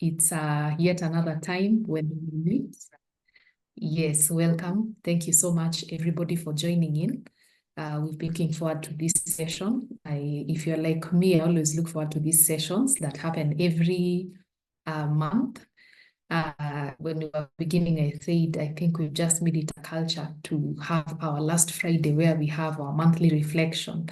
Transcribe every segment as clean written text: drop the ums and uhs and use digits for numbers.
It's yet another time when we meet. Yes, welcome. Thank you so much, everybody, for joining in. We've been looking forward to this session. If you're like me, I always look forward to these sessions that happen every month. When we were beginning, I said, I think we've just made it a culture to have our last Friday where we have our monthly reflection.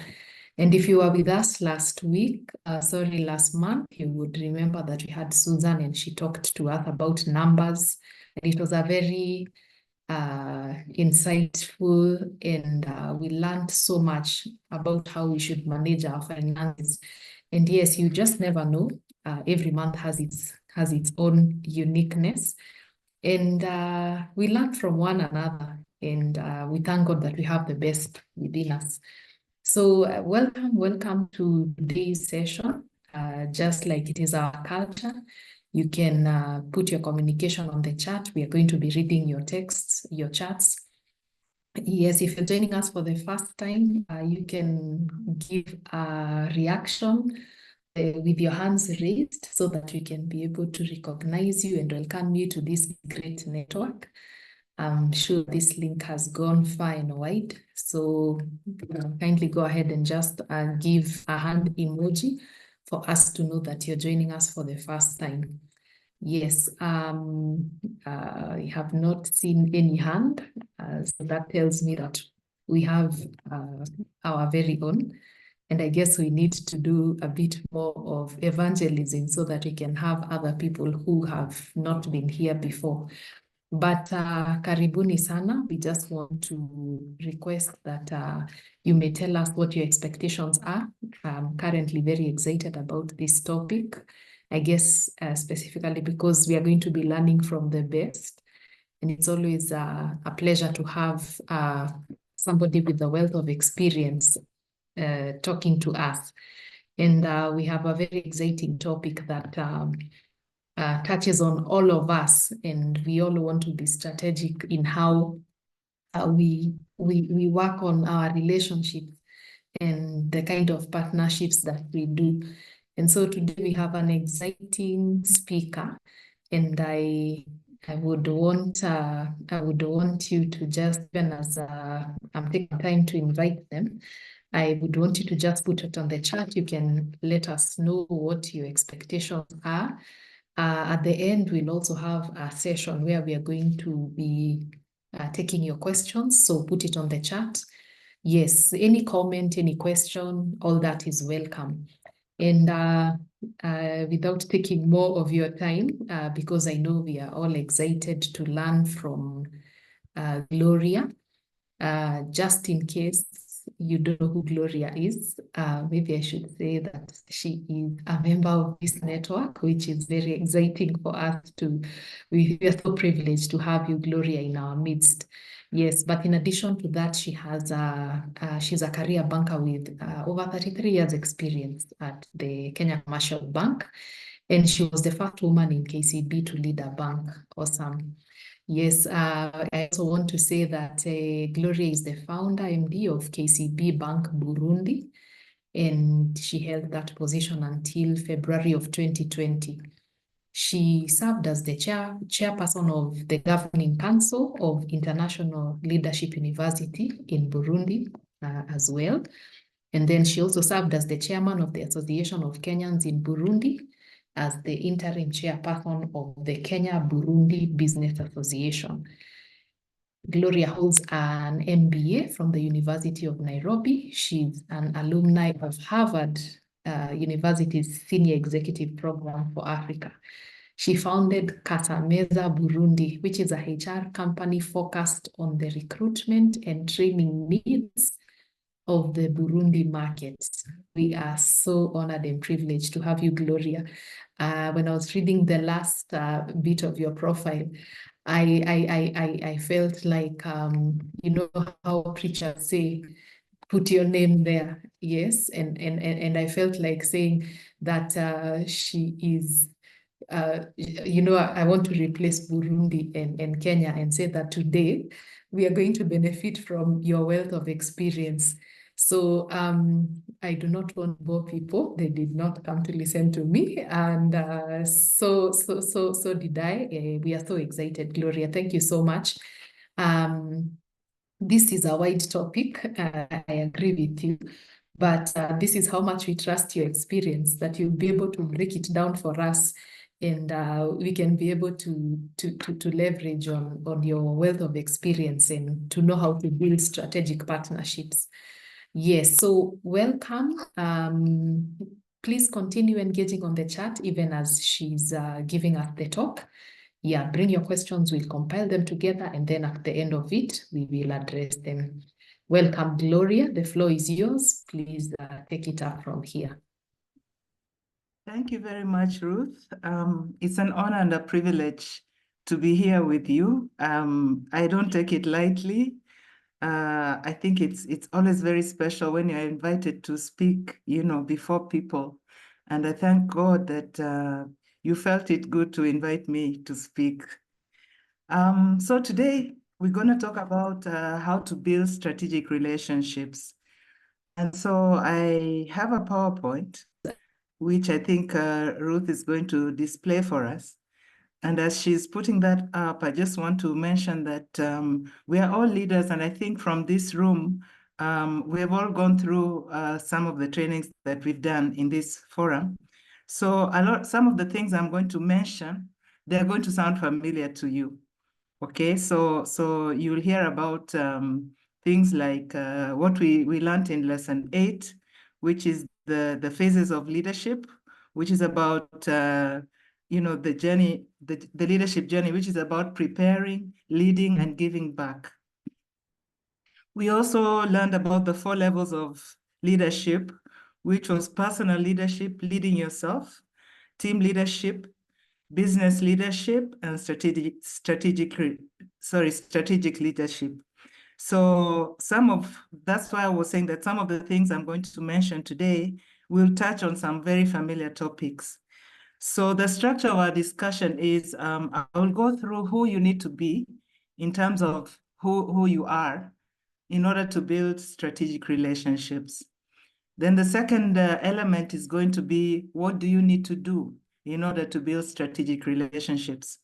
And if you were with us last month, you would remember that we had Susan and she talked to us about numbers. And it was a very insightful, and we learned so much about how we should manage our finances. And yes, you just never know. Every month has its own uniqueness. And we learn from one another. And we thank God that we have the best within us. So welcome to today's session. Just like it is our culture, you can put your communication on the chat. We are going to be reading your texts, your chats. Yes, if you're joining us for the first time, you can give a reaction with your hands raised so that we can be able to recognize you and welcome you to this great network. I'm sure this link has gone far and wide, so kindly go ahead and just give a hand emoji for us to know that you're joining us for the first time. Yes, I have not seen any hand, so that tells me that we have our very own. And I guess we need to do a bit more of evangelism so that we can have other people who have not been here before. But karibuni sana. We just want to request that you may tell us what your expectations are. I'm currently very excited about this topic. I guess specifically because we are going to be learning from the best. And it's always a pleasure to have somebody with a wealth of experience talking to us. And we have a very exciting topic that touches on all of us, and we all want to be strategic in how we work on our relationships and the kind of partnerships that we do. And so today we have an exciting speaker, and I would want you to just, even as I'm taking time to invite them, I would want you to just put it on the chat. You can let us know what your expectations are. At the end, we'll also have a session where we are going to be taking your questions. So put it on the chat. Yes, any comment, any question, all that is welcome. And without taking more of your time, because I know we are all excited to learn from Gloria, just in case you don't know who Gloria is, maybe I should say that she is a member of this network, which is very exciting for us to, we are so privileged to have you, Gloria, in our midst. Yes, but in addition to that, she has she's a career banker with over 33 years experience at the Kenya Commercial Bank. And she was the first woman in KCB to lead a bank. Awesome. Yes, I also want to say that Gloria is the founder, MD of KCB Bank Burundi, and she held that position until February of 2020. She served as the chairperson of the Governing Council of International Leadership University in Burundi as well. And then she also served as the chairman of the Association of Kenyans in Burundi, as the interim chairperson of the Kenya-Burundi Business Association. Gloria holds an MBA from the University of Nairobi. She's an alumni of Harvard University's Senior Executive Program for Africa. She founded CASAMEA Burundi, which is a HR company focused on the recruitment and training needs of the Burundi markets. We are so honored and privileged to have you, Gloria. When I was reading the last bit of your profile, I felt like, you know how preachers say, put your name there. Yes, and I felt like saying that she is, you know, I want to replace Burundi and Kenya and say that today we are going to benefit from your wealth of experience. So I do not want to bore people. They did not come to listen to me, and so did I. We are so excited, Gloria. Thank you so much. This is a wide topic. I agree with you, but this is how much we trust your experience, that you'll be able to break it down for us, and we can be able to leverage on your wealth of experience and to know how to build strategic partnerships. Yes, so welcome. Please continue engaging on the chat even as she's giving us the talk. Yeah, bring your questions, we'll compile them together, and then at the end of it, we will address them. Welcome, Gloria. The floor is yours. Please take it up from here. Thank you very much, Ruth. It's an honor and a privilege to be here with you. I don't take it lightly. I think it's always very special when you're invited to speak, before people. And I thank God that you felt it good to invite me to speak. So today we're going to talk about how to build strategic relationships. And so I have a PowerPoint, which I think Ruth is going to display for us. And as she's putting that up, I just want to mention that we are all leaders. And I think from this room, we have all gone through some of the trainings that we've done in this forum. So some of the things I'm going to mention, they're going to sound familiar to you. Okay, so you'll hear about things like what we learned in lesson 8, which is the phases of leadership, which is about the journey, the leadership journey, which is about preparing, leading, and giving back. We also learned about the 4 levels of leadership, which was personal leadership, leading yourself, team leadership, business leadership, and strategic leadership. So that's why I was saying that some of the things I'm going to mention today will touch on some very familiar topics. So the structure of our discussion is I will go through who you need to be in terms of who you are in order to build strategic relationships. Then the second element is going to be, what do you need to do in order to build strategic relationships?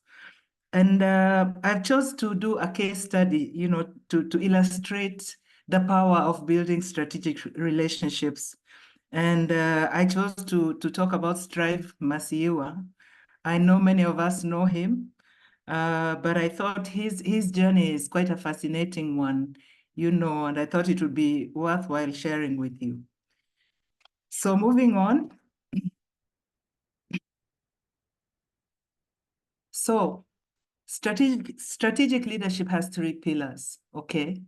And I've chosen to do a case study, to illustrate the power of building strategic relationships. And I chose to talk about Strive Masiyiwa. I know many of us know him, but I thought his journey is quite a fascinating one, and I thought it would be worthwhile sharing with you. So moving on. So strategic leadership has 3 pillars, okay?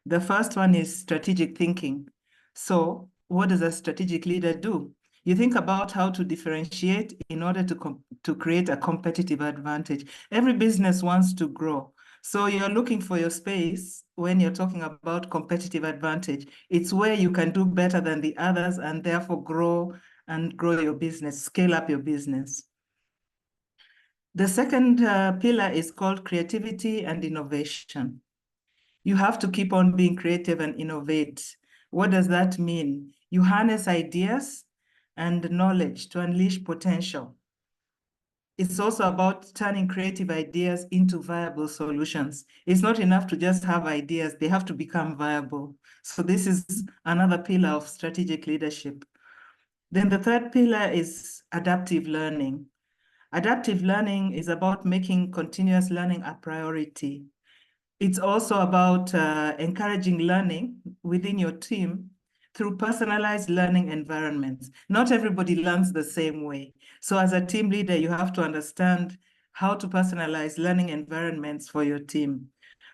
The first one is strategic thinking. So what does a strategic leader do? You think about how to differentiate in order to create a competitive advantage. Every business wants to grow. So you're looking for your space when you're talking about competitive advantage. It's where you can do better than the others and therefore grow your business, scale up your business. The second pillar is called creativity and innovation. You have to keep on being creative and innovate. What does that mean? You harness ideas and knowledge to unleash potential. It's also about turning creative ideas into viable solutions. It's not enough to just have ideas, they have to become viable. So this is another pillar of strategic leadership. Then the third pillar is adaptive learning. Adaptive learning is about making continuous learning a priority. It's also about encouraging learning within your team through personalized learning environments. Not everybody learns the same way. So as a team leader, you have to understand how to personalize learning environments for your team.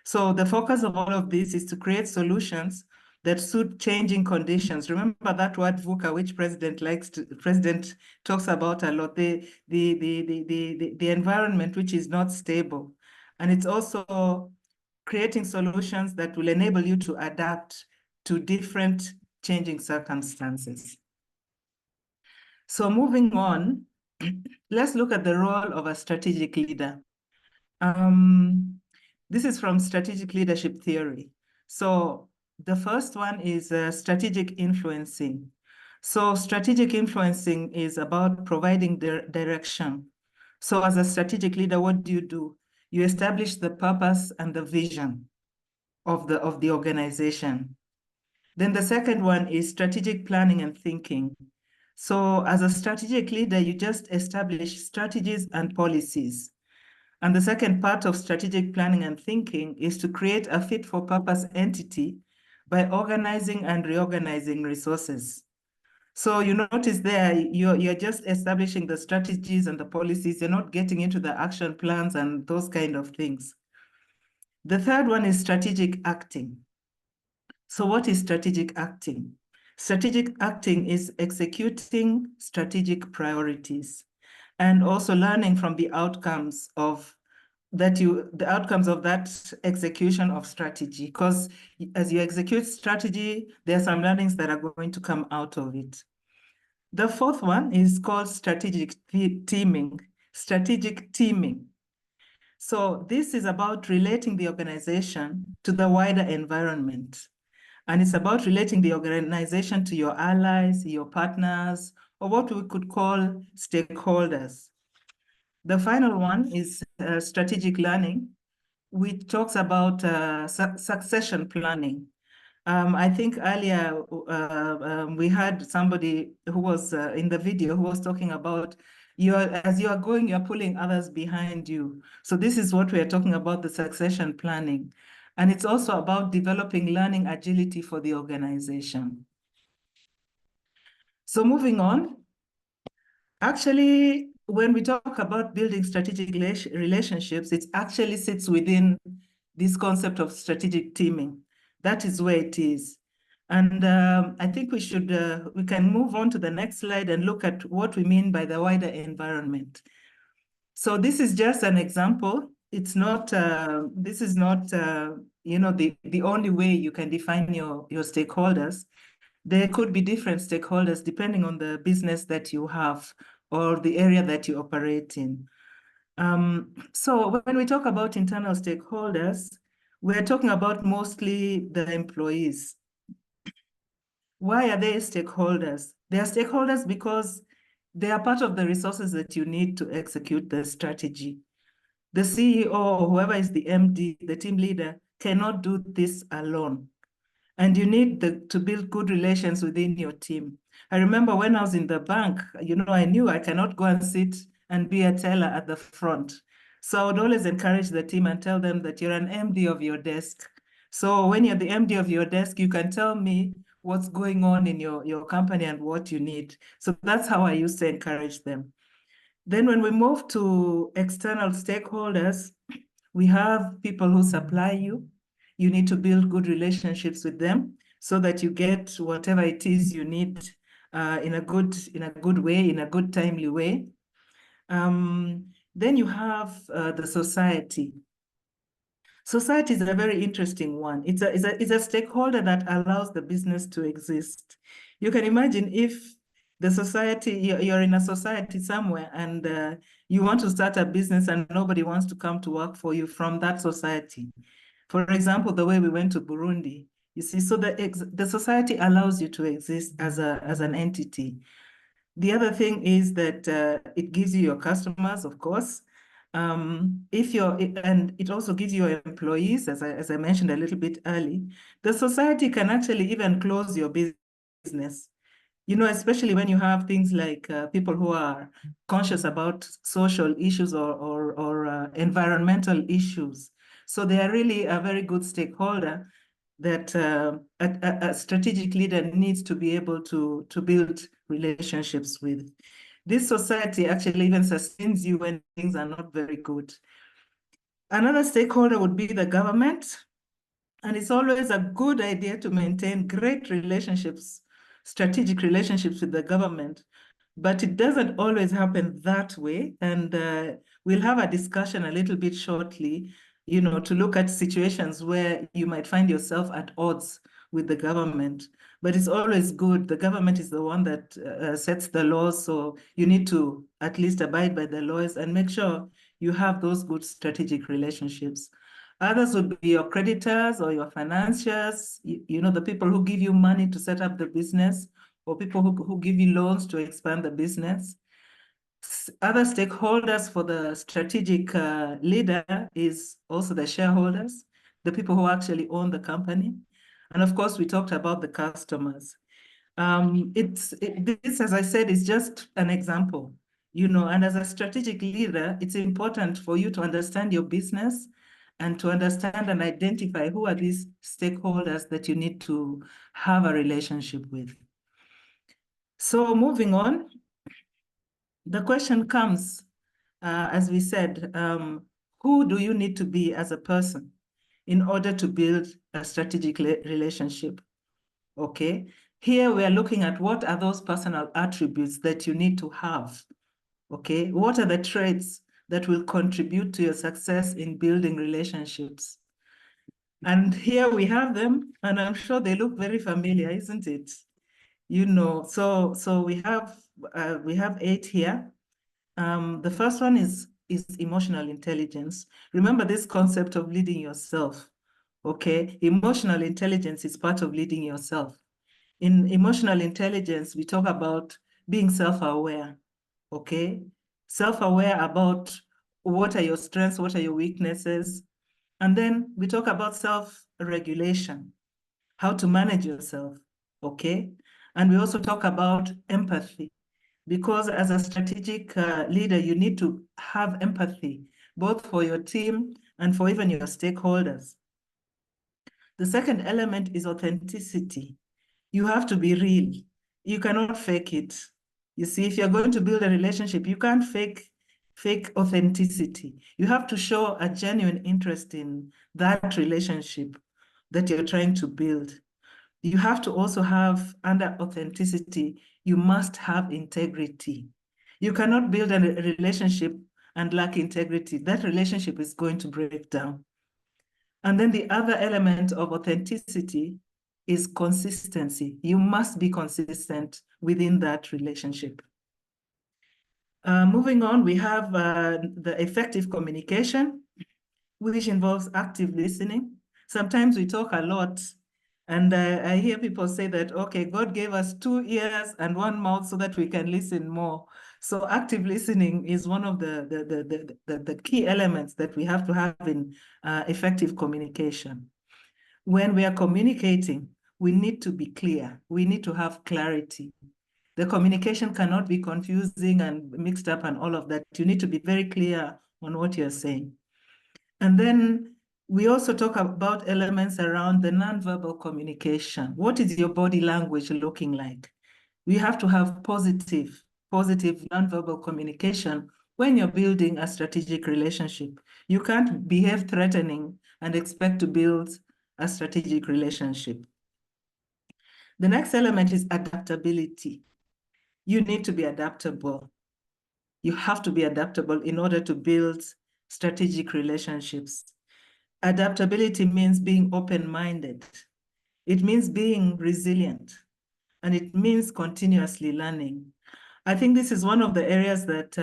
So the focus of all of this is to create solutions that suit changing conditions. Remember that word VUCA, which President talks about a lot, the environment which is not stable. And it's also creating solutions that will enable you to adapt to different changing circumstances. So moving on, let's look at the role of a strategic leader. This is from strategic leadership theory. So The first one is strategic influencing. So strategic influencing is about providing direction. So as a strategic leader, what do? You establish the purpose and the vision of the organization. Then the second one is strategic planning and thinking. So as a strategic leader, you just establish strategies and policies. And the second part of strategic planning and thinking is to create a fit-for-purpose entity by organizing and reorganizing resources. So you notice there, you're just establishing the strategies and the policies. You're not getting into the action plans and those kind of things. The third one is strategic acting. So what is strategic acting? Strategic acting is executing strategic priorities and also learning from the outcomes of that execution of strategy, because as you execute strategy, there are some learnings that are going to come out of it. The fourth one is called strategic teaming. Strategic teaming. So this is about relating the organization to the wider environment. And it's about relating the organization to your allies, your partners, or what we could call stakeholders. The final one is strategic learning, which talks about succession planning. I think earlier we had somebody who was in the video who was talking about as you are going, you're pulling others behind you. So this is what we are talking about, the succession planning. And it's also about developing learning agility for the organization. So moving on, actually, when we talk about building strategic relationships, it actually sits within this concept of strategic teaming. That is where it is. And I think we can move on to the next slide and look at what we mean by the wider environment. So this is just an example. It's not, this is not, the only way you can define your stakeholders. There could be different stakeholders depending on the business that you have or the area that you operate in. So when we talk about internal stakeholders, we're talking about mostly the employees. Why are they stakeholders? They are stakeholders because they are part of the resources that you need to execute the strategy. The CEO or whoever is the MD, the team leader, cannot do this alone. And you need to build good relations within your team. I remember when I was in the bank, I knew I cannot go and sit and be a teller at the front. So I would always encourage the team and tell them that you're an MD of your desk. So when you're the MD of your desk, you can tell me what's going on in your company and what you need. So that's how I used to encourage them. Then when we move to external stakeholders, we have people who supply you. You need to build good relationships with them so that you get whatever it is you need in a good way, in a good timely way. Then you have the society. Society is a very interesting one. It's a stakeholder that allows the business to exist. You can imagine if the society, you're in a society somewhere and you want to start a business and nobody wants to come to work for you from that society. For example, the way we went to Burundi, you see, so the society allows you to exist as an entity. The other thing is that it gives you your customers, of course. And it also gives you your employees, as I mentioned a little bit early. The society can actually even close your business. Especially when you have things like people who are conscious about social issues or environmental issues. So they are really a very good stakeholder that a strategic leader needs to be able to build relationships with. This society actually even sustains you when things are not very good. Another stakeholder would be the government. And it's always a good idea to maintain great relationships, strategic relationships with the government, but it doesn't always happen that way. And we'll have a discussion a little bit shortly, to look at situations where you might find yourself at odds with the government. But it's always good. The government is the one that sets the laws, so you need to at least abide by the laws and make sure you have those good strategic relationships. Others would be your creditors or your financiers, you know, the people who give you money to set up the business, or people who give you loans to expand the business. Other stakeholders for the strategic leader is also the shareholders, the people who actually own the company. And of course, we talked about the customers. This, as I said, is just an example, you know, and as a strategic leader, it's important for you to understand your business and to understand and identify who are these stakeholders that you need to have a relationship with. So moving on, the question comes, as we said, who do you need to be as a person in order to build a strategic relationship? Okay, here we are looking at what are those personal attributes that you need to have. Okay, what are the traits that will contribute to your success in building relationships? And here we have them, and I'm sure they look very familiar, isn't it? You know, so we have 8 here. The first one is emotional intelligence. Remember this concept of leading yourself. Okay, emotional intelligence is part of leading yourself. In emotional intelligence, we talk about being self-aware. Okay, self-aware about what are your strengths, what are your weaknesses, and then we talk about self-regulation, how to manage yourself. Okay, and we also talk about empathy, because as a strategic leader, you need to have empathy, both for your team and for even your stakeholders. The second element is authenticity. You have to be real. You cannot fake it. You see, if you're going to build a relationship, you can't fake authenticity. You have to show a genuine interest in that relationship that you're trying to build. You have to also have, under authenticity, you must have integrity. You cannot build a relationship and lack integrity. That relationship is going to break down. And then the other element of authenticity is consistency. You must be consistent within that relationship. Moving on, we have the effective communication, which involves active listening. Sometimes we talk a lot, and I hear people say that, okay, God gave us 2 ears and 1 mouth so that we can listen more. So active listening is one of the key elements that we have to have in effective communication. When we are communicating, we need to be clear. We need to have clarity. The communication cannot be confusing and mixed up and all of that. You need to be very clear on what you're saying. And then we also talk about elements around the nonverbal communication. What is your body language looking like? We have to have positive nonverbal communication when you're building a strategic relationship. You can't behave threatening and expect to build a strategic relationship. The next element is adaptability. You need to be adaptable. You have to be adaptable in order to build strategic relationships. Adaptability means being open-minded. It means being resilient, and it means continuously learning. I think this is one of the areas that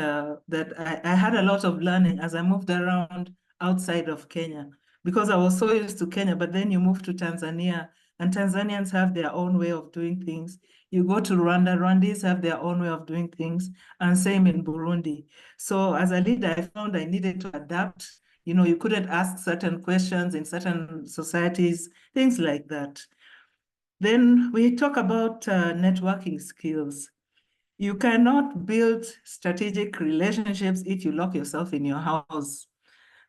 I had a lot of learning as I moved around outside of Kenya, because I was so used to Kenya, but then you move to Tanzania, and Tanzanians have their own way of doing things. You go to Rwanda, Rwandese have their own way of doing things, and same in Burundi. So as a leader, I found I needed to adapt. You know, you couldn't ask certain questions in certain societies, things like that. Then we talk about networking skills. You cannot build strategic relationships if you lock yourself in your house.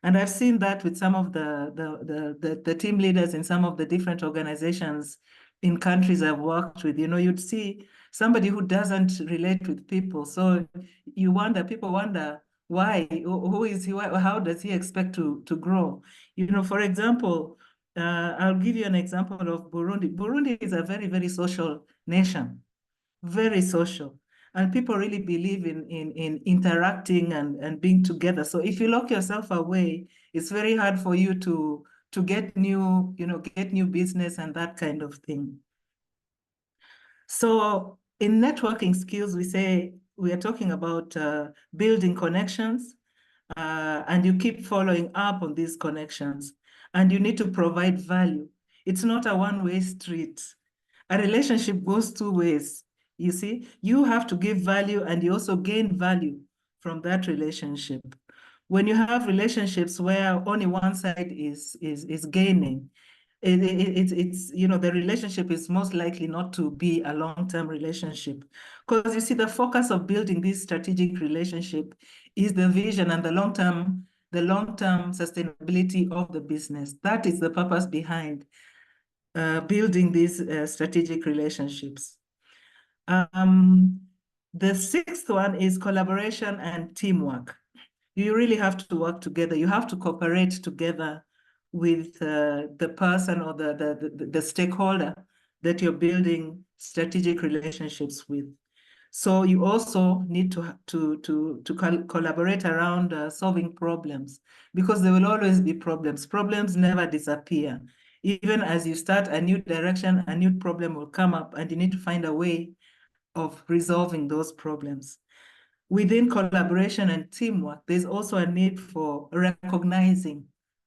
And I've seen that with some of the team leaders in some of the different organizations in countries I've worked with. You know, you'd see somebody who doesn't relate with people. So people wonder, why? Who is he? How does he expect to grow? You know, for example, I'll give you an example of Burundi. Burundi is a very, very social nation, very social. And people really believe in interacting and being together. So if you lock yourself away, it's very hard for you to get new, get new business and that kind of thing. So in networking skills, we are talking about building connections, and you keep following up on these connections. and you need to provide value. It's not a one-way street. A relationship goes two ways. You see, you have to give value and you also gain value from that relationship. When you have relationships where only one side is gaining, it's the relationship is most likely not to be a long-term relationship, because you see the focus of building this strategic relationship is the vision and the long-term sustainability of the business. That is the purpose behind building these strategic relationships. The sixth one is collaboration and teamwork. You really have to work together. You have to cooperate together with the person or the stakeholder that you're building strategic relationships with. So you also need to collaborate around solving problems, because there will always be problems. Problems never disappear. Even as you start a new direction, a new problem will come up and you need to find a way of resolving those problems. Within collaboration and teamwork, there's also a need for recognizing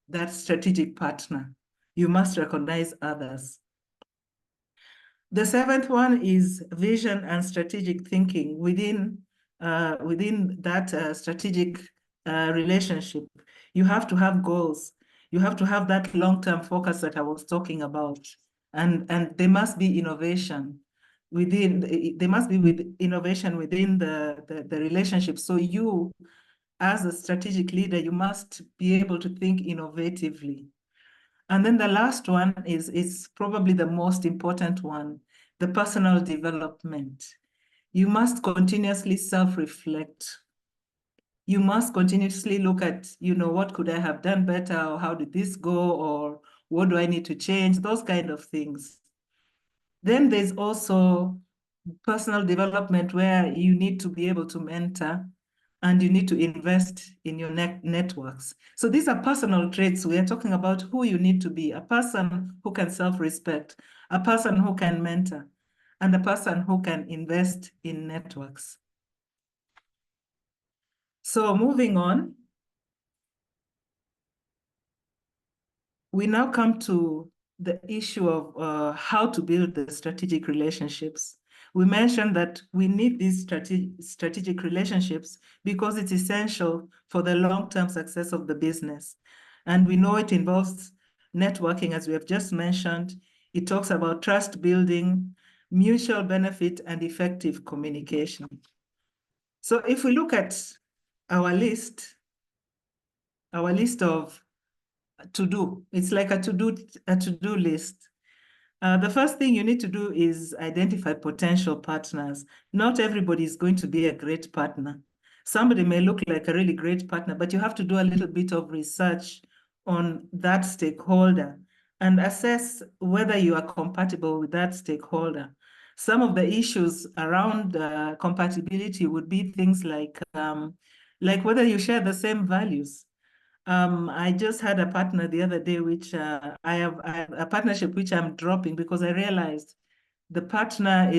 that strategic partner. You must recognize others. The seventh one is vision and strategic thinking within that strategic relationship. You have to have goals. You have to have that long-term focus that I was talking about. And there must be innovation there must be innovation within the relationship. So you, as a strategic leader, you must be able to think innovatively. And then the last one is probably the most important one, the personal development. You must continuously self-reflect. You must continuously look at, what could I have done better, or how did this go, or what do I need to change, those kind of things. Then there's also personal development, where you need to be able to mentor and you need to invest in your networks. So these are personal traits. We are talking about who you need to be: a person who can self-respect, a person who can mentor, and a person who can invest in networks. So moving on, we now come to the issue of how to build the strategic relationships. We mentioned that we need these strategic relationships because it's essential for the long-term success of the business. And we know it involves networking, as we have just mentioned. It talks about trust building, mutual benefit, and effective communication. So if we look at our list of to-do, it's like a to-do list. The first thing you need to do is identify potential partners. Not everybody is going to be a great partner. Somebody may look like a really great partner, but you have to do a little bit of research on that stakeholder and assess whether you are compatible with that stakeholder. Some of the issues around compatibility would be things like whether you share the same values. I just had a partner the other day, which I have a partnership which I'm dropping because I realized the partner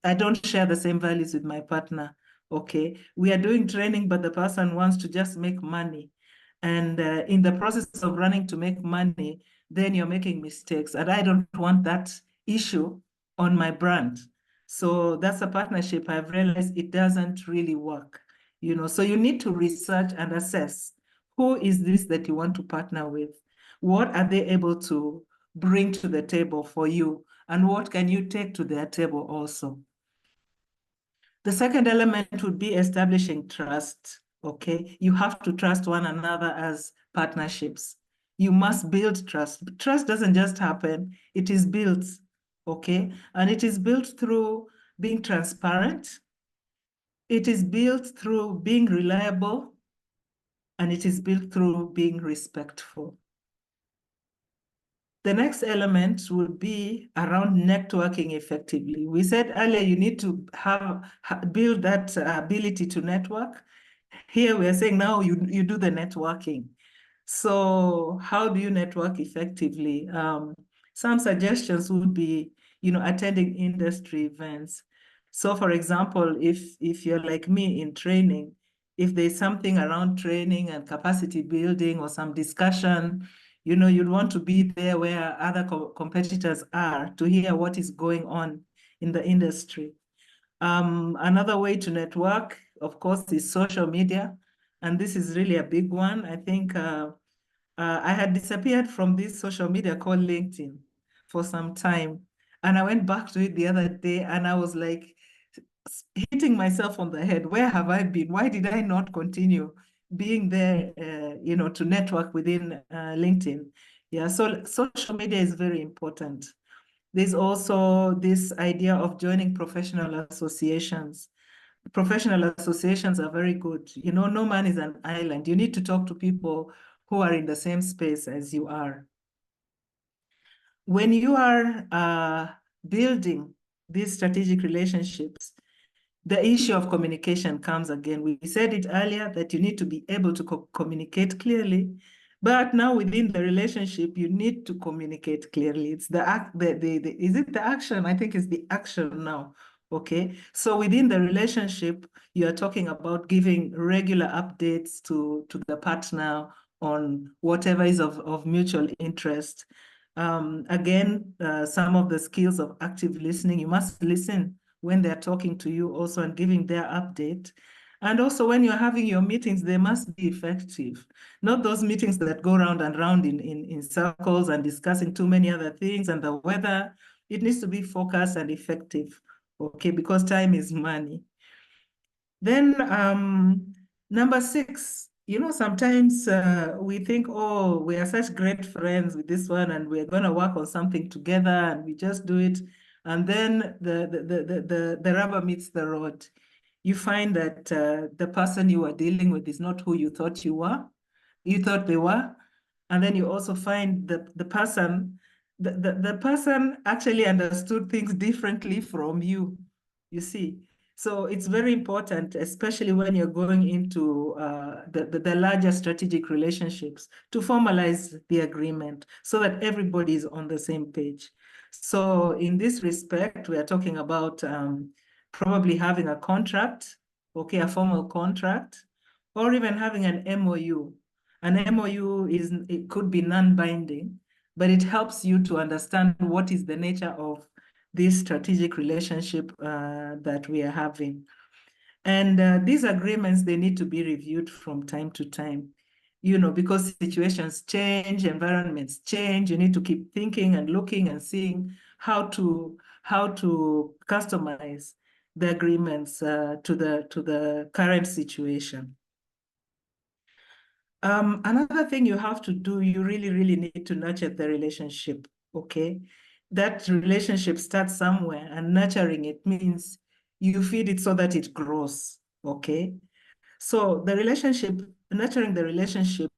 I don't share the same values with my partner. Okay, we are doing training, but the person wants to just make money. And in the process of running to make money, then you're making mistakes. And I don't want that issue on my brand. So that's a partnership I've realized it doesn't really work. So you need to research and assess. Who is this that you want to partner with? What are they able to bring to the table for you? And what can you take to their table also? The second element would be establishing trust, okay? You have to trust one another as partnerships. You must build trust. Trust doesn't just happen, it is built, okay? And it is built through being transparent. It is built through being reliable. And it is built through being respectful. The next element would be around networking effectively. We said earlier you need to build that ability to network. Here we are saying now you do the networking. So how do you network effectively? Some suggestions would be, attending industry events. So for example, if you're like me in training, if there's something around training and capacity building or some discussion, You'd want to be there where other competitors are to hear what is going on in the industry. Another way to network, of course, is social media. And this is really a big one. I think I had disappeared from this social media called LinkedIn for some time. And I went back to it the other day and I was like hitting myself on the head. Where have I been? Why did I not continue being there, to network within LinkedIn? Yeah, so social media is very important. There's also this idea of joining professional associations. Professional associations are very good. No man is an island. You need to talk to people who are in the same space as you are. When you are building these strategic relationships, the issue of communication comes again. We said it earlier that you need to be able to communicate clearly, but now within the relationship, you need to communicate clearly. It's is it the action? I think it's the action now. Okay, so within the relationship, you are talking about giving regular updates to the partner on whatever is of mutual interest. Again, some of the skills of active listening, you must listen when they're talking to you also and giving their update. And also when you're having your meetings, they must be effective. Not those meetings that go round and round in circles and discussing too many other things and the weather. It needs to be focused and effective, okay, because time is money. Then number 6, sometimes we think, oh, we are such great friends with this one and we're going to work on something together and we just do it. And then the rubber meets the road. You find that the person you are dealing with is not who you thought they were. And then you also find that the person actually understood things differently from you, you see. So it's very important, especially when you're going into the larger strategic relationships, to formalize the agreement so that everybody is on the same page. So in this respect, we are talking about probably having a contract, okay, a formal contract, or even having an MOU. An MOU it could be non-binding, but it helps you to understand what is the nature of this strategic relationship that we are having. And these agreements, they need to be reviewed from time to time, because situations change, environments change. You need to keep thinking and looking and seeing how to customize the agreements to the current situation. Another thing you have to do, you really, really need to nurture the relationship, okay? That relationship starts somewhere, and nurturing it means you feed it so that it grows, okay? So nurturing the relationship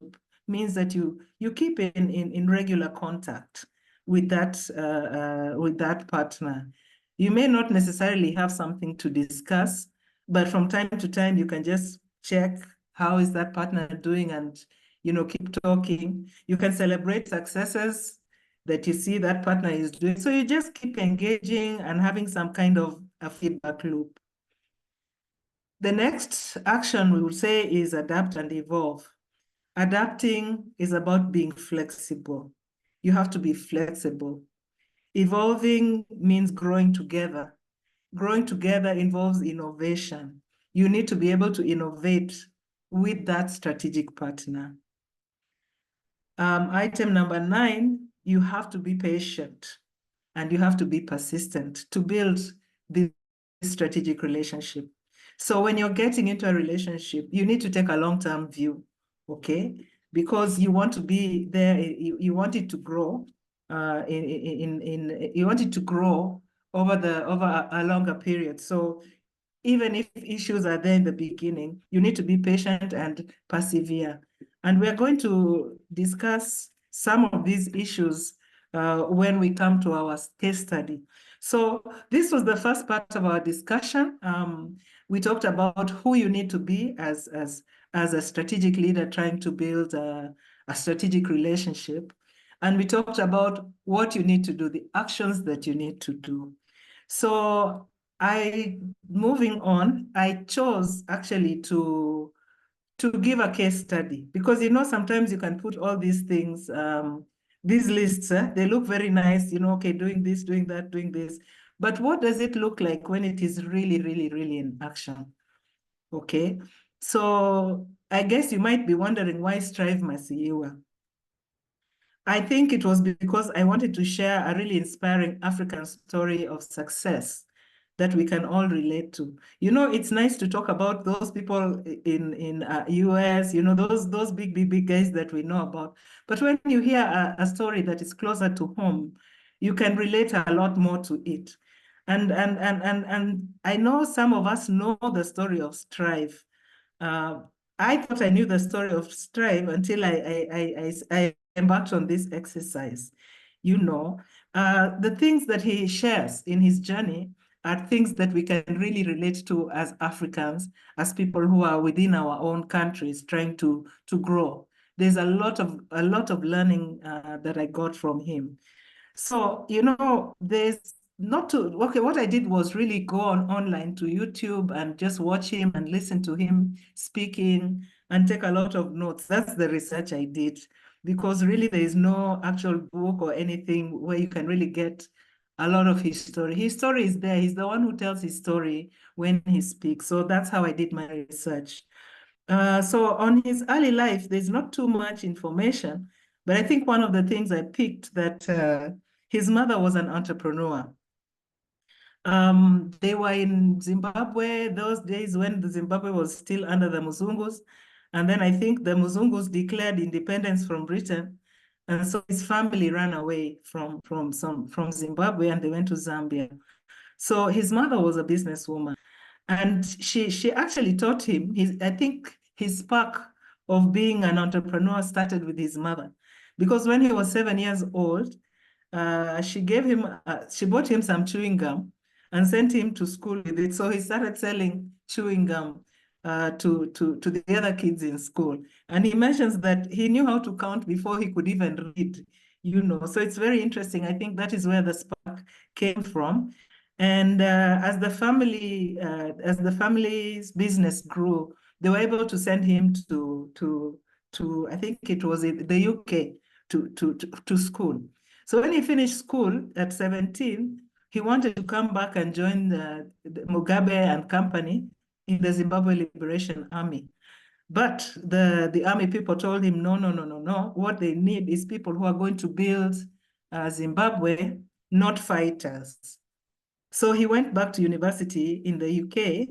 means that you keep in regular contact with that partner. You may not necessarily have something to discuss, but from time to time, you can just check how is that partner doing and, keep talking. You can celebrate successes that you see that partner is doing. So you just keep engaging and having some kind of a feedback loop. The next action we would say is adapt and evolve. Adapting is about being flexible. You have to be flexible. Evolving means growing together. Growing together involves innovation. You need to be able to innovate with that strategic partner. Item number 9, you have to be patient and you have to be persistent to build this strategic relationship. So when you're getting into a relationship, you need to take a long-term view, okay? Because you want to be there, you want it to grow, you want it to grow over a longer period. So even if issues are there in the beginning, you need to be patient and persevere. And we're going to discuss some of these issues when we come to our case study. So this was the first part of our discussion. We talked about who you need to be as a strategic leader trying to build a strategic relationship. And we talked about what you need to do, the actions that you need to do. So moving on, I chose actually to to give a case study, because sometimes you can put all these things, these lists, they look very nice, okay, doing this, doing that, doing this. But what does it look like when it is really, really, really in action? Okay, so I guess you might be wondering, why Strive Masiyiwa? I think it was because I wanted to share a really inspiring African story of success that we can all relate to. It's nice to talk about those people in US, those big guys that we know about. But when you hear a story that is closer to home, you can relate a lot more to it. And I know some of us know the story of Strive. I thought I knew the story of Strive until I embarked on this exercise. The things that he shares in his journey are things that we can really relate to as Africans, as people who are within our own countries trying to grow. There's a lot of learning that I got from him. So, there's not to, okay, what I did was really go online to YouTube and just watch him and listen to him speaking and take a lot of notes. That's the research I did, because really there is no actual book or anything where you can really get a lot of his story. His story is there. He's the one who tells his story when he speaks. So that's how I did my research. So on his early life, there's not too much information, but I think one of the things I picked that his mother was an entrepreneur. They were in Zimbabwe those days when the Zimbabwe was still under the Muzungus. And then I think the Muzungus declared independence from Britain. And so his family ran away from Zimbabwe and they went to Zambia. So his mother was a businesswoman. And she actually taught him, I think his spark of being an entrepreneur started with his mother. Because when he was 7 years old, she bought him some chewing gum and sent him to school with it. So he started selling chewing gum to the other kids in school. And he mentions that he knew how to count before he could even read, So it's very interesting. I think that is where the spark came from. And as the family's business grew, they were able to send him to I think it was in the UK to school. So when he finished school at 17, he wanted to come back and join the Mugabe and company in the Zimbabwe Liberation Army. But the army people told him, no. What they need is people who are going to build Zimbabwe, not fighters. So he went back to university in the UK,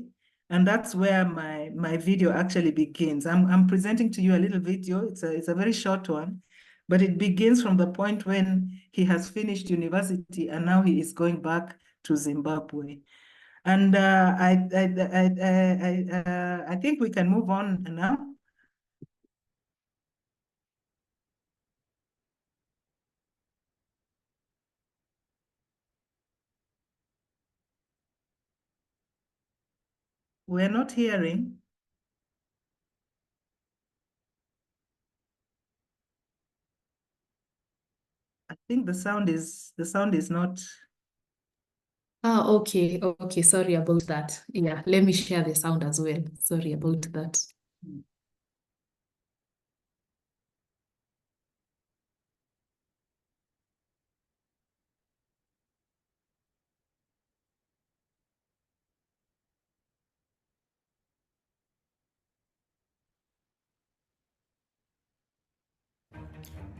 and that's where my video actually begins. I'm presenting to you a little video. It's a very short one, but it begins from the point when he has finished university and now he is going back to Zimbabwe. And I think we can move on now. We're not hearing. I think the sound is not. Okay. Sorry about that. Yeah, let me share the sound as well. Sorry about that.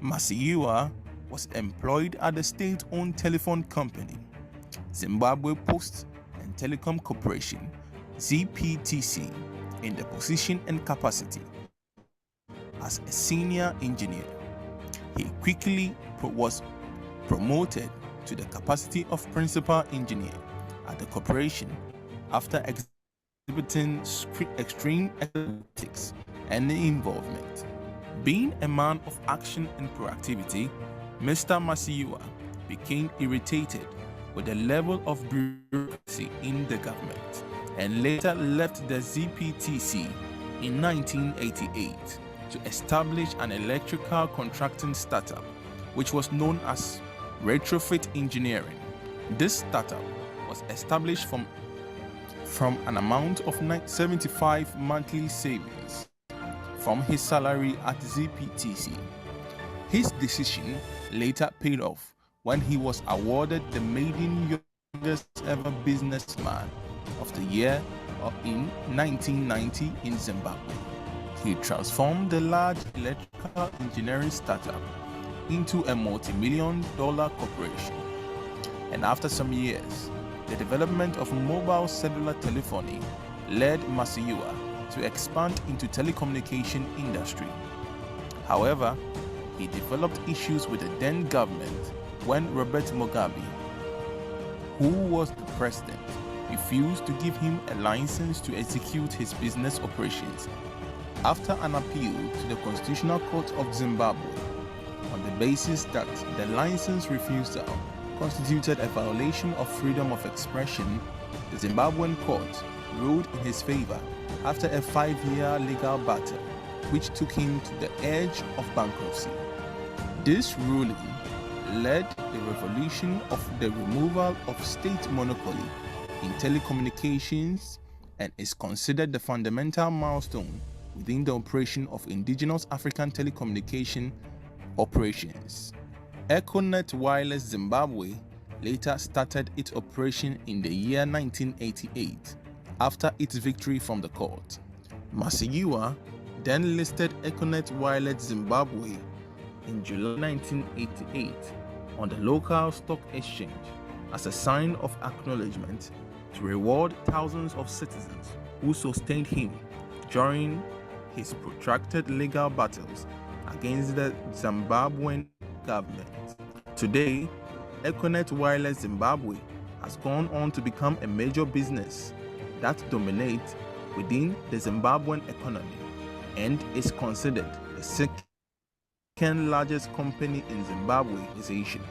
Masiyiwa was employed at the state-owned telephone company, Zimbabwe Post and Telecom Corporation, ZPTC, in the position and capacity as a senior engineer. He quickly was promoted to the capacity of principal engineer at the corporation after exhibiting extreme ethics and involvement. Being a man of action and proactivity, Mr. Masiyiwa became irritated with the level of bureaucracy in the government and later left the ZPTC in 1988 to establish an electrical contracting startup, which was known as Retrofit Engineering. This startup was established from an amount of 75 monthly savings from his salary at ZPTC. His decision later paid off when he was awarded the maiden youngest ever businessman of the year in 1990 in Zimbabwe. He transformed the large electrical engineering startup into a multi-million-dollar corporation. And after some years, the development of mobile cellular telephony led Masiyiwa to expand into telecommunication industry. However, he developed issues with the then government when Robert Mugabe, who was the president, refused to give him a license to execute his business operations after an appeal to the Constitutional Court of Zimbabwe on the basis that the license refusal constituted a violation of freedom of expression. The Zimbabwean court ruled in his favor after a 5-year legal battle which took him to the edge of bankruptcy. This ruling led the revolution of the removal of state monopoly in telecommunications and is considered the fundamental milestone within the operation of indigenous African telecommunication operations. Econet Wireless Zimbabwe later started its operation in the year 1988 after its victory from the court. Masiyiwa then listed Econet Wireless Zimbabwe in July 1988 on the local stock exchange as a sign of acknowledgement to reward thousands of citizens who sustained him during his protracted legal battles against the Zimbabwean government. Today, Econet Wireless Zimbabwe has gone on to become a major business that dominates within the Zimbabwean economy and is considered the second largest company in Zimbabwe is Asian.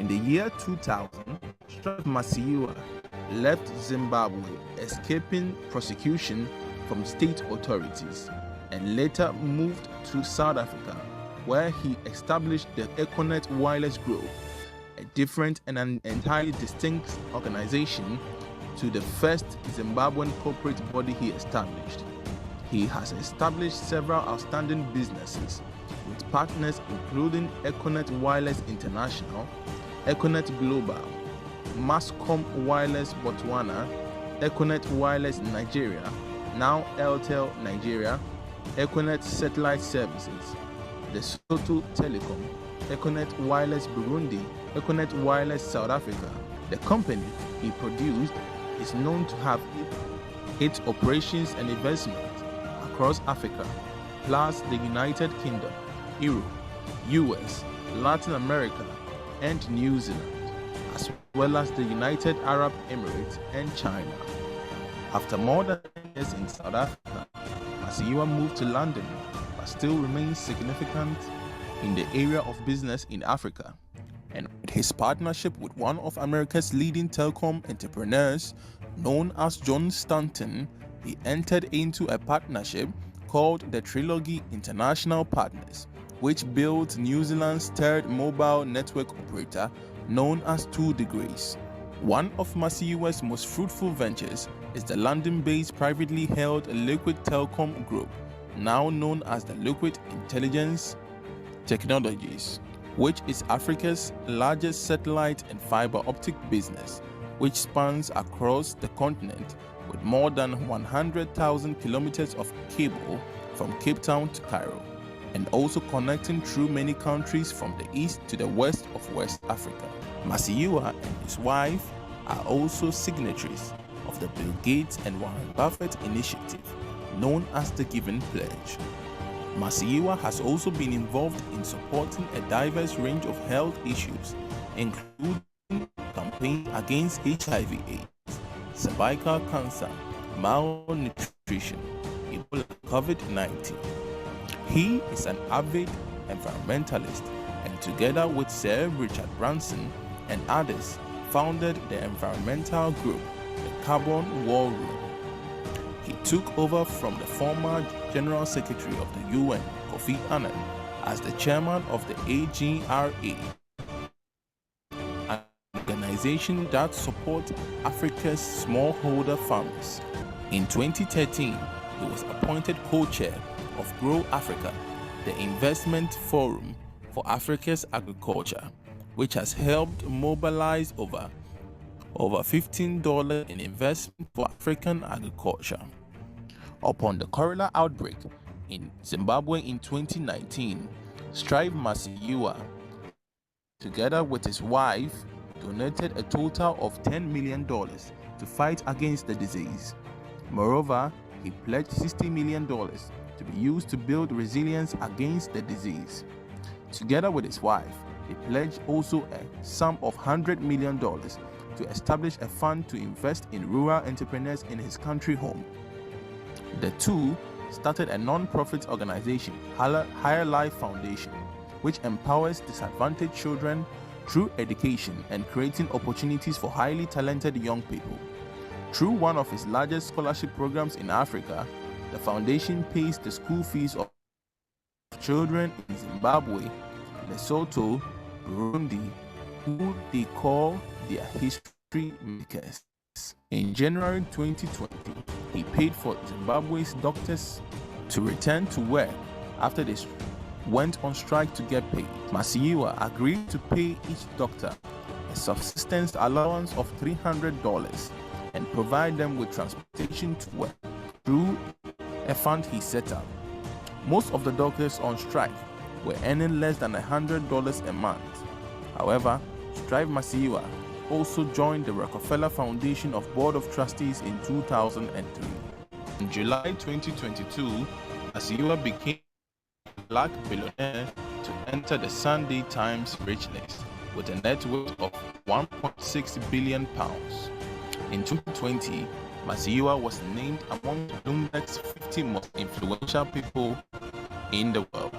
In the year 2000, Masiyiwa left Zimbabwe, escaping prosecution from state authorities, and later moved to South Africa, where he established the Econet Wireless Group, a different and an entirely distinct organization to the first Zimbabwean corporate body he established. He has established several outstanding businesses with partners including Econet Wireless International, Econet Global, Mascom Wireless Botswana, Econet Wireless Nigeria, now Airtel Nigeria, Econet Satellite Services, Lesotho Telecom, Econet Wireless Burundi, Econet Wireless South Africa. The company he produced is known to have its operations and investment across Africa, plus the United Kingdom, Europe, US, Latin America, and New Zealand, as well as the United Arab Emirates and China. After more than years in South Africa, Masiyiwa moved to London, but still remains significant in the area of business in Africa. And with his partnership with one of America's leading telecom entrepreneurs, known as John Stanton, he entered into a partnership called the Trilogy International Partners, which built New Zealand's third mobile network operator, known as 2 Degrees. One of Masiyiwa's most fruitful ventures is the London-based privately held Liquid Telecom Group, now known as the Liquid Intelligence Technologies, which is Africa's largest satellite and fiber optic business, which spans across the continent with more than 100,000 kilometers of cable from Cape Town to Cairo, and also connecting through many countries from the east to the west of West Africa. Masiyiwa and his wife are also signatories of the Bill Gates and Warren Buffett initiative, known as the Giving Pledge. Masiyiwa has also been involved in supporting a diverse range of health issues, including campaigns against HIV/AIDS, cervical cancer, malnutrition, Ebola, COVID-19. He is an avid environmentalist, and together with Sir Richard Branson and others, founded the environmental group, the Carbon War Room. He took over from the former General Secretary of the UN, Kofi Annan, as the chairman of the AGRA, an organization that supports Africa's smallholder farmers. In 2013, he was appointed co-chair of Grow Africa, the investment forum for Africa's agriculture, which has helped mobilize over $15 in investment for African agriculture. Upon the cholera outbreak in Zimbabwe in 2019, Strive Masiyiwa, together with his wife, donated a total of $10 million to fight against the disease. Moreover, he pledged $60 million to be used to build resilience against the disease. Together with his wife, he pledged also a sum of $100 million to establish a fund to invest in rural entrepreneurs in his country home. The two started a non-profit organization, Higher Life Foundation, which empowers disadvantaged children through education and creating opportunities for highly talented young people. Through one of its largest scholarship programs in Africa, the foundation pays the school fees of children in Zimbabwe, Lesotho, Burundi, who they call their history makers. In January 2020, he paid for Zimbabwe's doctors to return to work after they went on strike to get paid. Masiyiwa agreed to pay each doctor a subsistence allowance of $300 and provide them with transportation to work through a fund he set up. Most of the doctors on strike were earning less than $100 a month. However, Strive Masiyiwa also joined the Rockefeller Foundation of Board of Trustees in 2003. In July 2022, Masiyiwa became the black billionaire to enter the Sunday Times Rich List with a net worth of £1.6 billion. In 2020, Masiyiwa was named among Bloomberg's 50 most influential people in the world,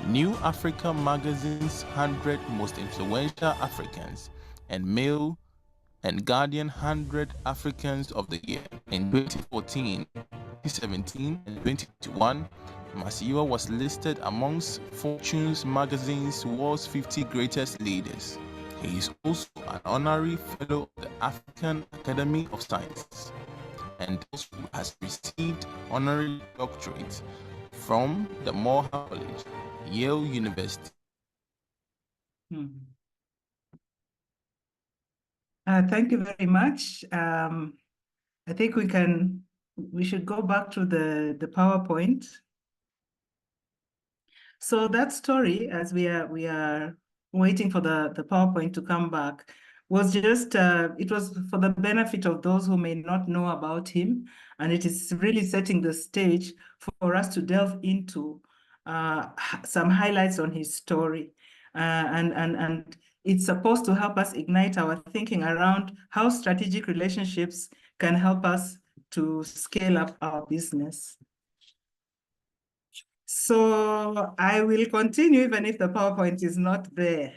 New Africa Magazine's 100 most influential Africans, and Mail and Guardian 100 Africans of the Year. In 2014, 2017, and 2021, Masiyiwa was listed amongst Fortune's magazine's World's 50 Greatest Leaders. He is also an honorary fellow of the African Academy of Sciences and also has received honorary doctorates from the Morehouse College, Yale University. Thank you very much. I think we should go back to the PowerPoint. So that story, as we are waiting for the PowerPoint to come back, was just, it was for the benefit of those who may not know about him. And it is really setting the stage for us to delve into some highlights on his story. And it's supposed to help us ignite our thinking around how strategic relationships can help us to scale up our business. So I will continue even if the PowerPoint is not there,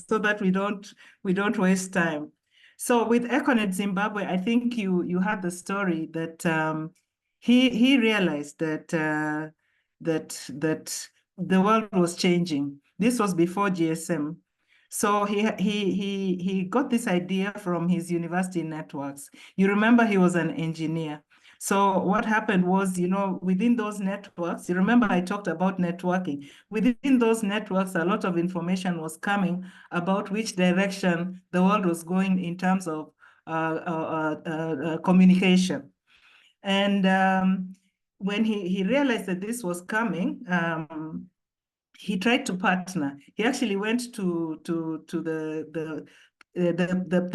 so that we don't waste time. So with Econet Zimbabwe, I think you had the story that he realized that that the world was changing. This was before GSM. So he got this idea from his university networks. You remember he was an engineer. So what happened was, within those networks, you remember I talked about networking. Within those networks, a lot of information was coming about which direction the world was going in terms of communication. And when he realized that this was coming, he tried to partner. He actually went to the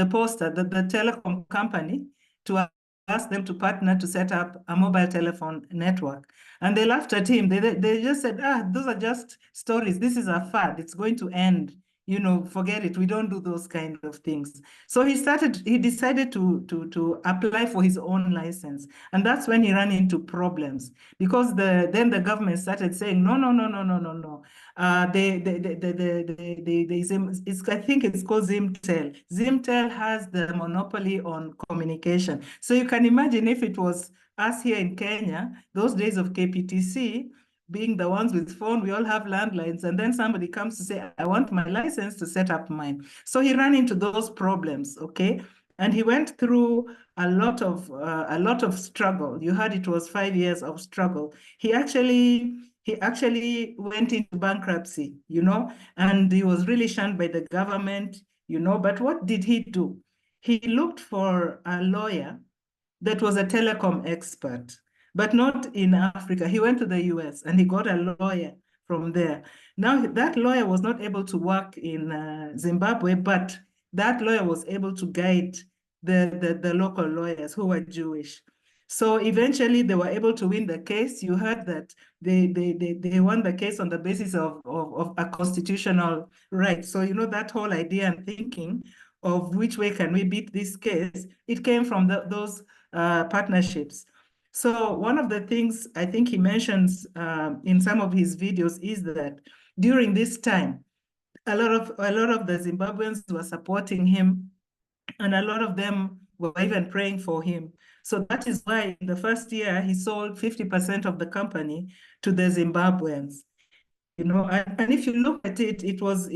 poster, the telecom company, to ask them to partner to set up a mobile telephone network. And they laughed at him. They just said, those are just stories. This is a fad. It's going to end. Forget it. We don't do those kind of things. So he decided to apply for his own license. And that's when he ran into problems, because then the government started saying, no. I think it's called Zimtel. Zimtel has the monopoly on communication. So you can imagine if it was us here in Kenya, those days of KPTC, being the ones with phone, we all have landlines, and then somebody comes to say, I want my license to set up mine. So he ran into those problems, okay? And he went through a lot of struggle. You heard it was 5 years of struggle. He actually went into bankruptcy, you know, and he was really shunned by the government, you know. But what did he do? He looked for a lawyer that was a telecom expert, but not in Africa. He went to the US and he got a lawyer from there. Now, that lawyer was not able to work in Zimbabwe, but that lawyer was able to guide the local lawyers who were Jewish. So eventually they were able to win the case. You heard that they won the case on the basis of a constitutional right. So, you know, that whole idea and thinking of which way can we beat this case, it came from those partnerships. So one of the things I think he mentions in some of his videos is that during this time, a lot of the Zimbabweans were supporting him, and a lot of them were even praying for him. So that is why in the first year he sold 50% of the company to the Zimbabweans. You know, and if you look at it, it was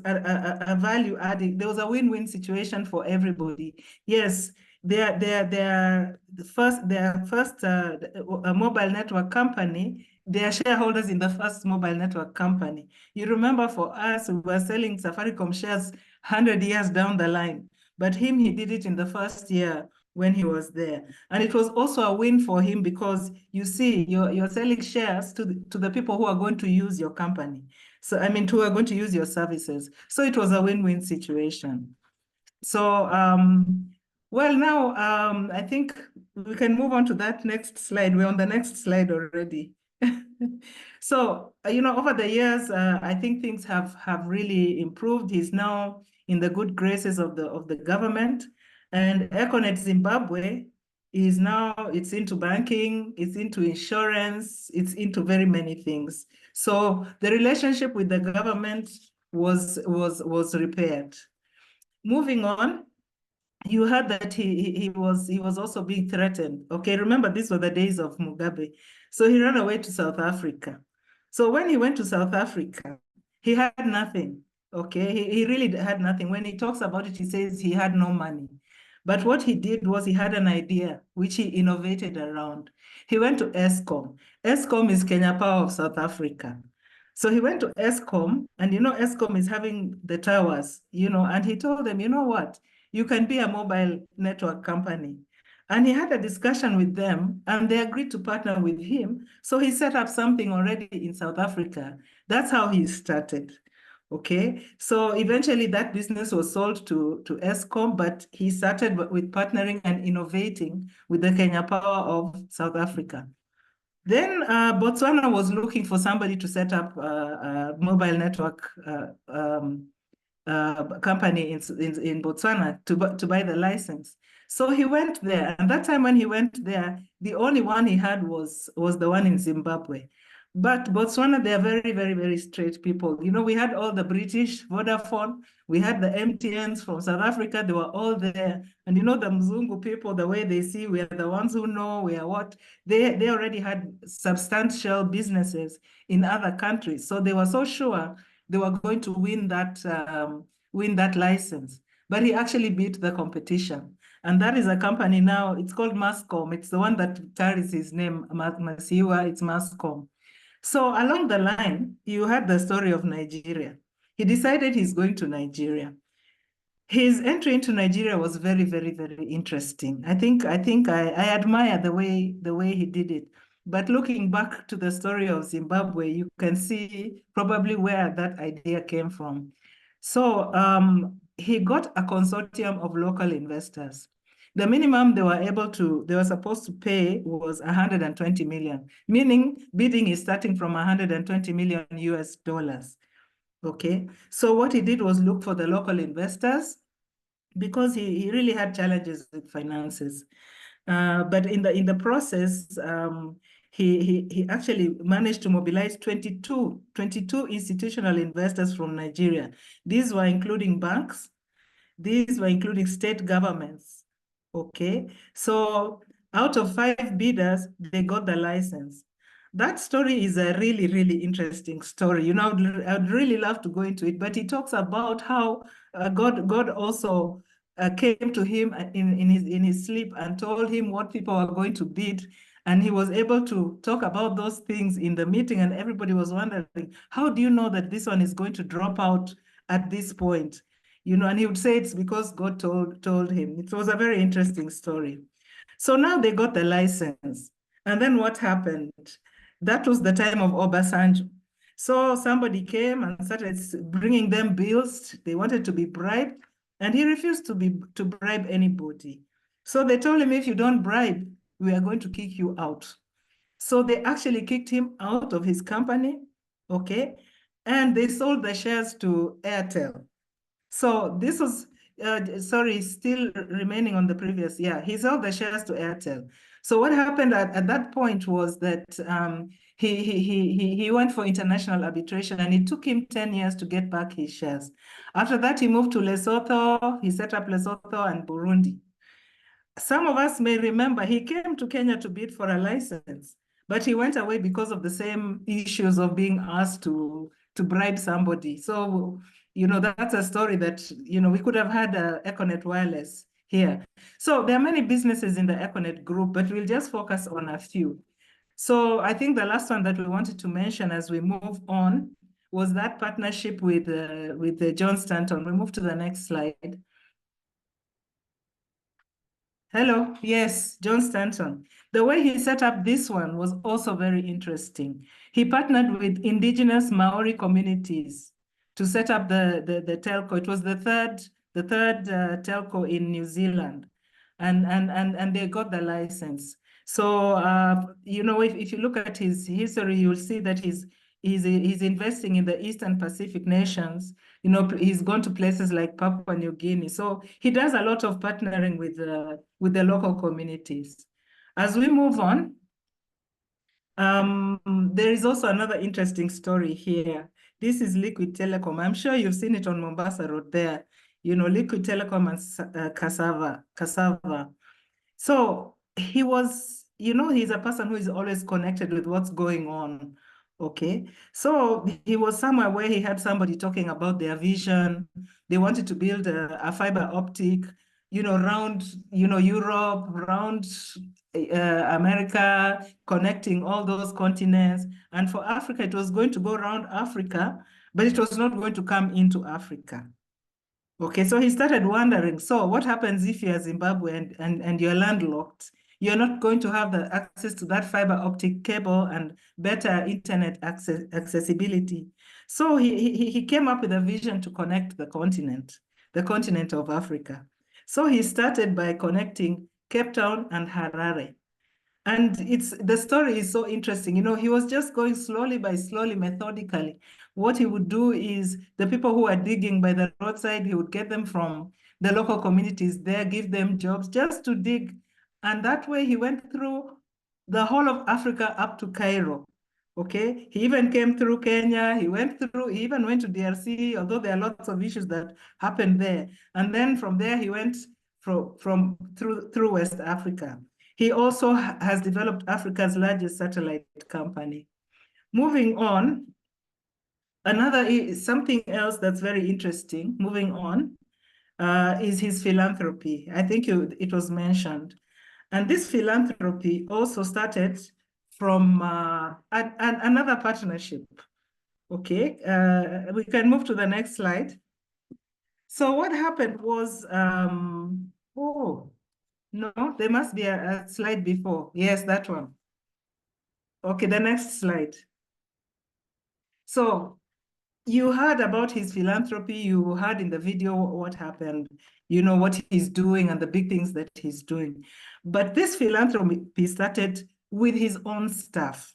a value adding. There was a win-win situation for everybody. Yes, their first mobile network company, they are shareholders in the first mobile network company. You remember, for us, we were selling Safaricom shares 100 years down the line, but he did it in the first year when he was there. And it was also a win for him because you see, you're selling shares to the people who are going to use your company. So, I mean, who are going to use your services. So it was a win-win situation. So, well, now I think we can move on to that next slide. We're on the next slide already. So, you know, over the years, I think things have really improved. He's now in the good graces of the government. And Econet Zimbabwe is now, it's into banking, it's into insurance, it's into very many things. So the relationship with the government was repaired. Moving on, you heard that he was also being threatened. Okay, remember, these were the days of Mugabe. So he ran away to South Africa. So when he went to South Africa, he had nothing. Okay, he really had nothing. When he talks about it, he says he had no money. But what he did was he had an idea, which he innovated around. He went to Eskom. Eskom is Kenya Power of South Africa. So he went to Eskom, and you know, Eskom is having the towers, you know, and he told them, you know what, you can be a mobile network company. And he had a discussion with them, and they agreed to partner with him. So he set up something already in South Africa. That's how he started. Okay, so eventually that business was sold to Eskom, but he started with partnering and innovating with the Kenya Power of South Africa. Then Botswana was looking for somebody to set up a mobile network company in Botswana to buy the license. So he went there, and that time when he went there, the only one he had was the one in Zimbabwe. But Botswana, they are very, very, very straight people. You know, we had all the British, Vodafone, we had the MTNs from South Africa, they were all there. And you know, the Mzungu people, the way they see, we are the ones who know, we are what, they already had substantial businesses in other countries. So they were so sure they were going to win that license. But he actually beat the competition. And that is a company now, it's called Mascom. It's the one that carries his name, Masiwa, it's Mascom. So along the line, you heard the story of Nigeria. He decided he's going to Nigeria. His entry into Nigeria was very, very, very interesting. I think I admire the way he did it. But looking back to the story of Zimbabwe, you can see probably where that idea came from. So he got a consortium of local investors. The minimum they were supposed to pay was 120 million, meaning bidding is starting from 120 million US dollars. Okay, so what he did was look for the local investors because he really had challenges with finances. But in the process, he actually managed to mobilize 22 institutional investors from Nigeria. These were including banks, these were including state governments. Okay, so out of 5 bidders, they got the license. That story is a really, really interesting story. You know, I'd really love to go into it, but he talks about how God also came to him in his sleep and told him what people are going to bid. And he was able to talk about those things in the meeting, and everybody was wondering, how do you know that this one is going to drop out at this point? You know, and he would say it's because God told him. It was a very interesting story. So now they got the license. And then what happened? That was the time of Obasanjo. So somebody came and started bringing them bills. They wanted to be bribed, and he refused to bribe anybody. So they told him, if you don't bribe, we are going to kick you out. So they actually kicked him out of his company, okay? And they sold the shares to Airtel. So this was, sorry, still remaining on the previous, yeah, he sold the shares to Airtel. So what happened at that point was that he went for international arbitration, and it took him 10 years to get back his shares. After that, he moved to Lesotho. He set up Lesotho and Burundi. Some of us may remember he came to Kenya to bid for a license, but he went away because of the same issues of being asked to bribe somebody. So, you know, that's a story that, you know, we could have had Econet Wireless here. So there are many businesses in the Econet group, but we'll just focus on a few. So I think the last one that we wanted to mention as we move on was that partnership with John Stanton. We move to the next slide. Hello, yes, John Stanton. The way he set up this one was also very interesting. He partnered with indigenous Maori communities to set up the telco. It was the third telco in New Zealand, and they got the license. So you know, if you look at his history, you'll see that he's investing in the Eastern Pacific nations. You know, he's gone to places like Papua New Guinea. So he does a lot of partnering with the local communities. As we move on, there is also another interesting story here. This is Liquid Telecom. I'm sure you've seen it on Mombasa Road there. You know, Liquid Telecom and Cassava. So he was, you know, he's a person who is always connected with what's going on. Okay, so he was somewhere where he had somebody talking about their vision. They wanted to build a fiber optic, you know, around, you know, Europe, around America, connecting all those continents. And for Africa, it was going to go around Africa, but it was not going to come into Africa. Okay, so he started wondering, so what happens if you're Zimbabwe and you're landlocked? You're not going to have the access to that fiber optic cable and better internet accessibility. So he came up with a vision to connect the continent of Africa. So he started by connecting Cape Town and Harare. And the story is so interesting. You know, he was just going slowly, methodically. What he would do is the people who are digging by the roadside, he would get them from the local communities there, give them jobs just to dig. And that way he went through the whole of Africa up to Cairo. Okay, he even came through Kenya, he even went to DRC, although there are lots of issues that happened there. And then from there, he went through West Africa. He also has developed Africa's largest satellite company. Moving on, something else that's very interesting, moving on, is his philanthropy. I think it was mentioned. And this philanthropy also started from another partnership. Okay, we can move to the next slide. So what happened was, no, there must be a slide before. Yes, that one. Okay, the next slide. So you heard about his philanthropy. You heard in the video what happened, you know, what he's doing and the big things that he's doing. But this philanthropy started with his own staff.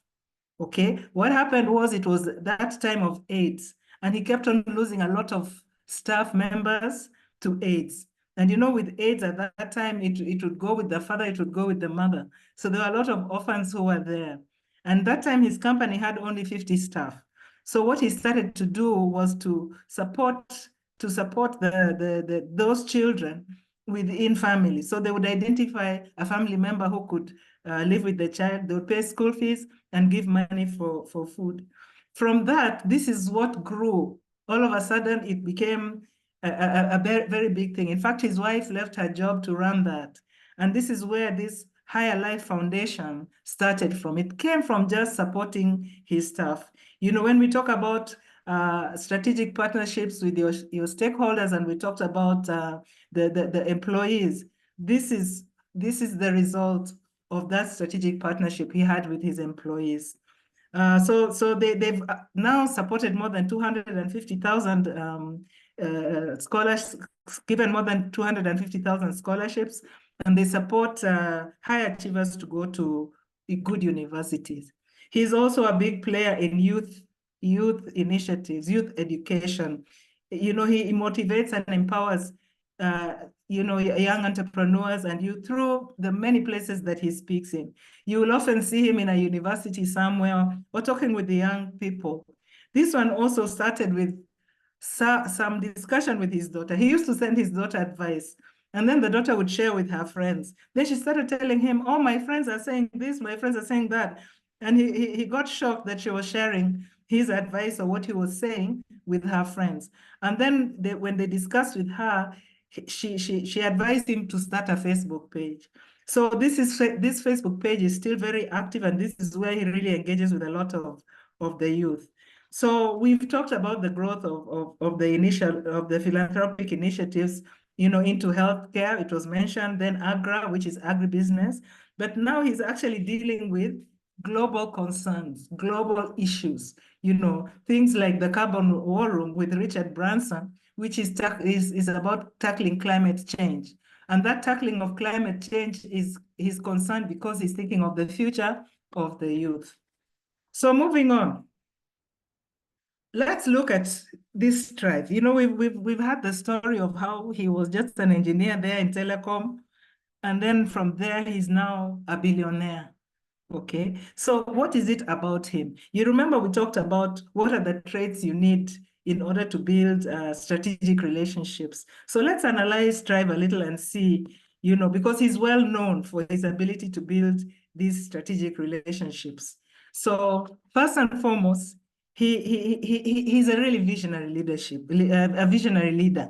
Okay, what happened was it was that time of AIDS, and he kept on losing a lot of staff members to AIDS. And you know, with AIDS at that time, it would go with the father, it would go with the mother. So there were a lot of orphans who were there. And that time his company had only 50 staff. So what he started to do was to support those children within families. So they would identify a family member who could live with the child. They would pay school fees and give money for food. From that, this is what grew. All of a sudden, it became a very, very big thing. In fact, his wife left her job to run that. And this is where this Higher Life Foundation started from. It came from just supporting his staff. You know, when we talk about strategic partnerships with your stakeholders, and we talked about the employees, this is the result of that strategic partnership he had with his employees. So they've now supported more than 250,000 scholars, given more than 250,000 scholarships, and they support high achievers to go to good universities. He's also a big player in youth initiatives, youth education. You know, he motivates and empowers you know, young entrepreneurs and youth through the many places that he speaks in. You will often see him in a university somewhere or talking with the young people. This one also started with some discussion with his daughter. He used to send his daughter advice, and then the daughter would share with her friends. Then she started telling him, oh, my friends are saying this, my friends are saying that. And he got shocked that she was sharing his advice or what he was saying with her friends. And then when they discussed with her, she advised him to start a Facebook page. So this Facebook page is still very active, and this is where he really engages with a lot of the youth. So we've talked about the growth of the philanthropic initiatives, you know, into healthcare. It was mentioned, then Agra, which is agribusiness, but now he's actually dealing with global concerns, global issues, you know, things like the Carbon War Room with Richard Branson, which is about tackling climate change. And that tackling of climate change is his concern because he's thinking of the future of the youth. So moving on, let's look at this strive. You know, we've had the story of how he was just an engineer there in telecom, and then from there he's now a billionaire. Okay, so what is it about him? You remember we talked about what are the traits you need in order to build strategic relationships. So let's analyze Strive a little and see, you know, because he's well known for his ability to build these strategic relationships. So first and foremost, he's a really visionary a visionary leader.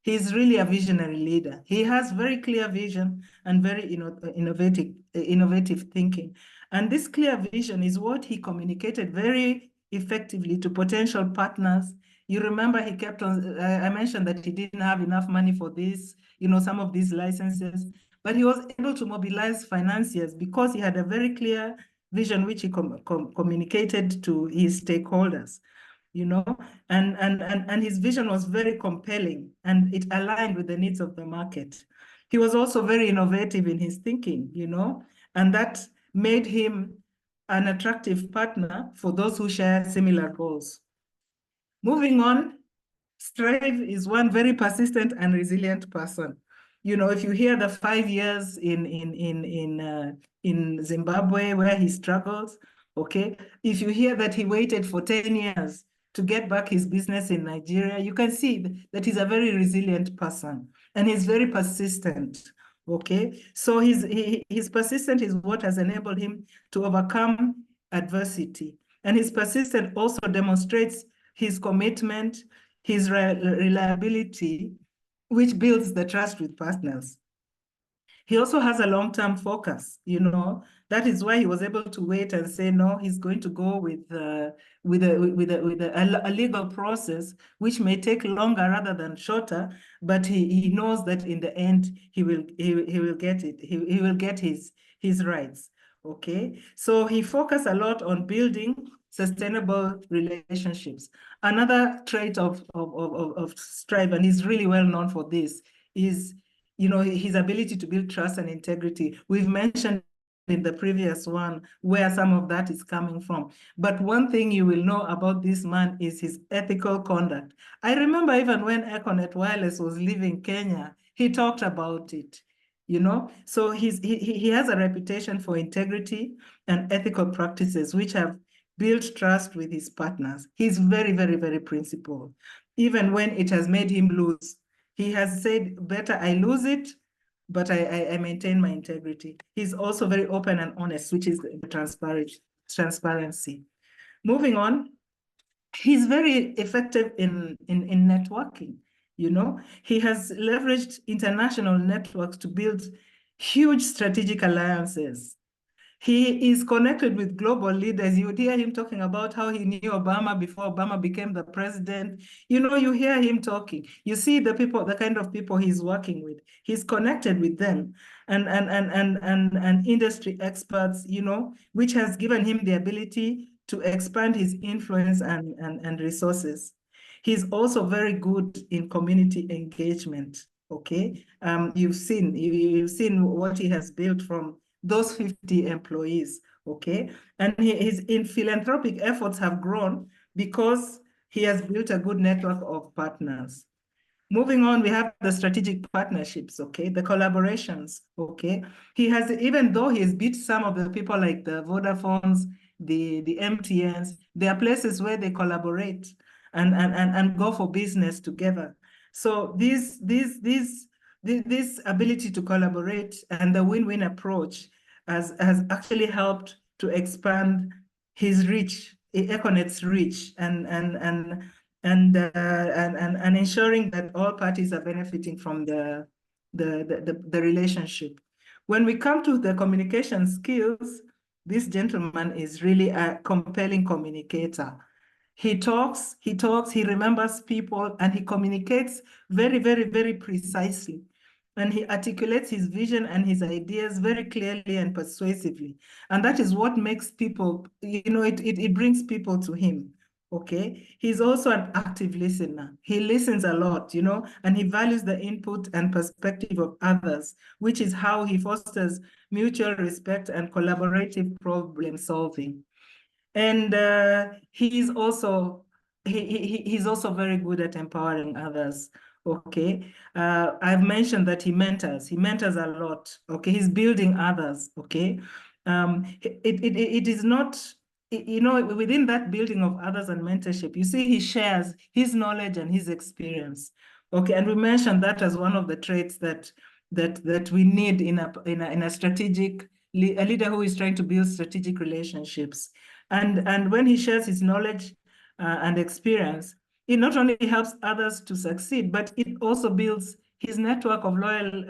He's really a visionary leader. He has very clear vision and very innovative thinking. And this clear vision is what he communicated very effectively to potential partners. You remember he kept on, I mentioned that he didn't have enough money for this, you know, some of these licenses, but he was able to mobilize financiers because he had a very clear vision which he communicated to his stakeholders, you know, and his vision was very compelling and it aligned with the needs of the market. He was also very innovative in his thinking, you know, and that made him an attractive partner for those who share similar goals. Moving on, Strive is one very persistent and resilient person. You know, if you hear the 5 years in Zimbabwe where he struggles, okay, if you hear that he waited for 10 years to get back his business in Nigeria, you can see that he's a very resilient person and he's very persistent. Okay, so his persistence is what has enabled him to overcome adversity. And his persistence also demonstrates his commitment, his reliability, which builds the trust with partners. He also has a long-term focus, you know. That is why he was able to wait and say, no, he's going to go with a legal process, which may take longer rather than shorter, but he knows that in the end, he will get it. He will get his rights, okay? So he focused a lot on building sustainable relationships. Another trait of Strive, and he's really well known for this, is, you know, his ability to build trust and integrity. We've mentioned in the previous one where some of that is coming from. But one thing you will know about this man is his ethical conduct. I remember even when Econet Wireless was leaving Kenya, he talked about it, you know? So he has a reputation for integrity and ethical practices, which have built trust with his partners. He's very, very, very principled, even when it has made him lose. He has said, better I lose it, but I maintain my integrity. He's also very open and honest, which is the transparency. Moving on, he's very effective in networking. you know. He has leveraged international networks to build huge strategic alliances. He is connected with global leaders. You would hear him talking about how he knew Obama before Obama became the president. You know, you hear him talking. You see the people, the kind of people he's working with. He's connected with them and industry experts, you know, which has given him the ability to expand his influence and resources. He's also very good in community engagement. Okay, you've seen what he has built from those 50 employees, okay? And his philanthropic efforts have grown because he has built a good network of partners. Moving on, we have the strategic partnerships, okay? The collaborations, okay? He has, even though he has beat some of the people like the Vodafones, the MTNs, there are places where they collaborate and go for business together. So this ability to collaborate and the win-win approach has actually helped to expand his reach, Econet's reach, and ensuring that all parties are benefiting from the relationship. When we come to the communication skills, this gentleman is really a compelling communicator. He talks, he remembers people, and he communicates very, very, very precisely. And he articulates his vision and his ideas very clearly and persuasively. And that is what makes people, you know, it brings people to him, okay? He's also an active listener. He listens a lot, you know, and he values the input and perspective of others, which is how he fosters mutual respect and collaborative problem solving. And he's also very good at empowering others. Okay, I've mentioned that he mentors a lot. Okay, he's building others. Okay, it is not, you know, within that building of others and mentorship, you see he shares his knowledge and his experience. Okay, and we mentioned that as one of the traits that we need in a strategic a leader who is trying to build strategic relationships. And when he shares his knowledge and experience, it not only helps others to succeed, but it also builds his network of loyal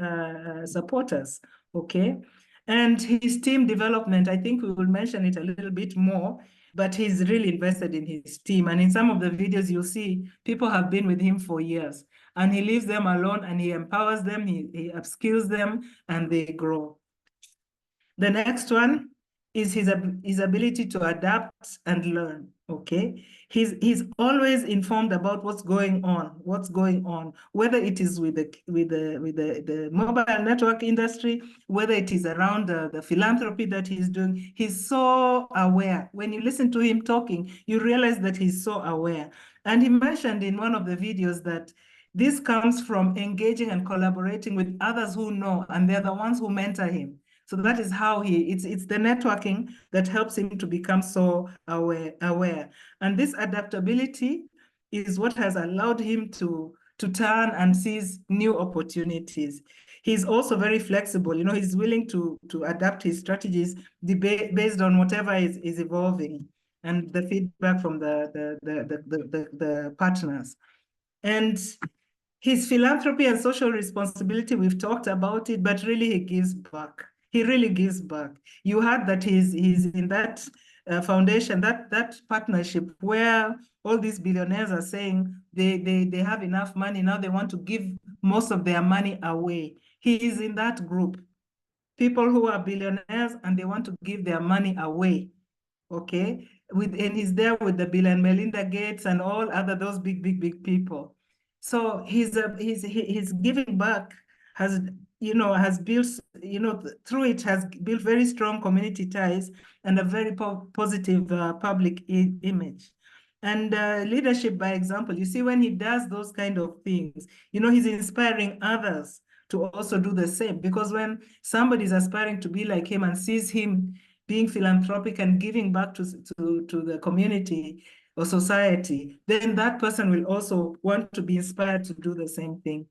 supporters, okay? And his team development, I think we will mention it a little bit more, but he's really invested in his team. And in some of the videos you'll see, people have been with him for years, and he leaves them alone and he empowers them, he upskills them, and they grow. The next one is his ability to adapt and learn, okay? He's always informed about what's going on, whether it is with the mobile network industry, whether it is around the philanthropy that he's doing. He's so aware. When you listen to him talking, you realize that he's so aware. And he mentioned in one of the videos that this comes from engaging and collaborating with others who know, and they're the ones who mentor him. So that is how it's the networking that helps him to become so aware. And this adaptability is what has allowed him to turn and seize new opportunities. He's also very flexible. You know, he's willing to adapt his strategies based on whatever is evolving and the feedback from the partners. And his philanthropy and social responsibility, we've talked about it, but really he gives back. He really gives back. You heard that he's in that foundation, that partnership where all these billionaires are saying they have enough money, now they want to give most of their money away. He is in that group. People who are billionaires and they want to give their money away, okay? And he's there with the Bill and Melinda Gates and all other those big people. So his giving back has built, through it has built very strong community ties and a very positive public image. And leadership by example, you see, when he does those kind of things, he's inspiring others to also do the same, because when somebody is aspiring to be like him and sees him being philanthropic and giving back to the community or society, then that person will also want to be inspired to do the same thing.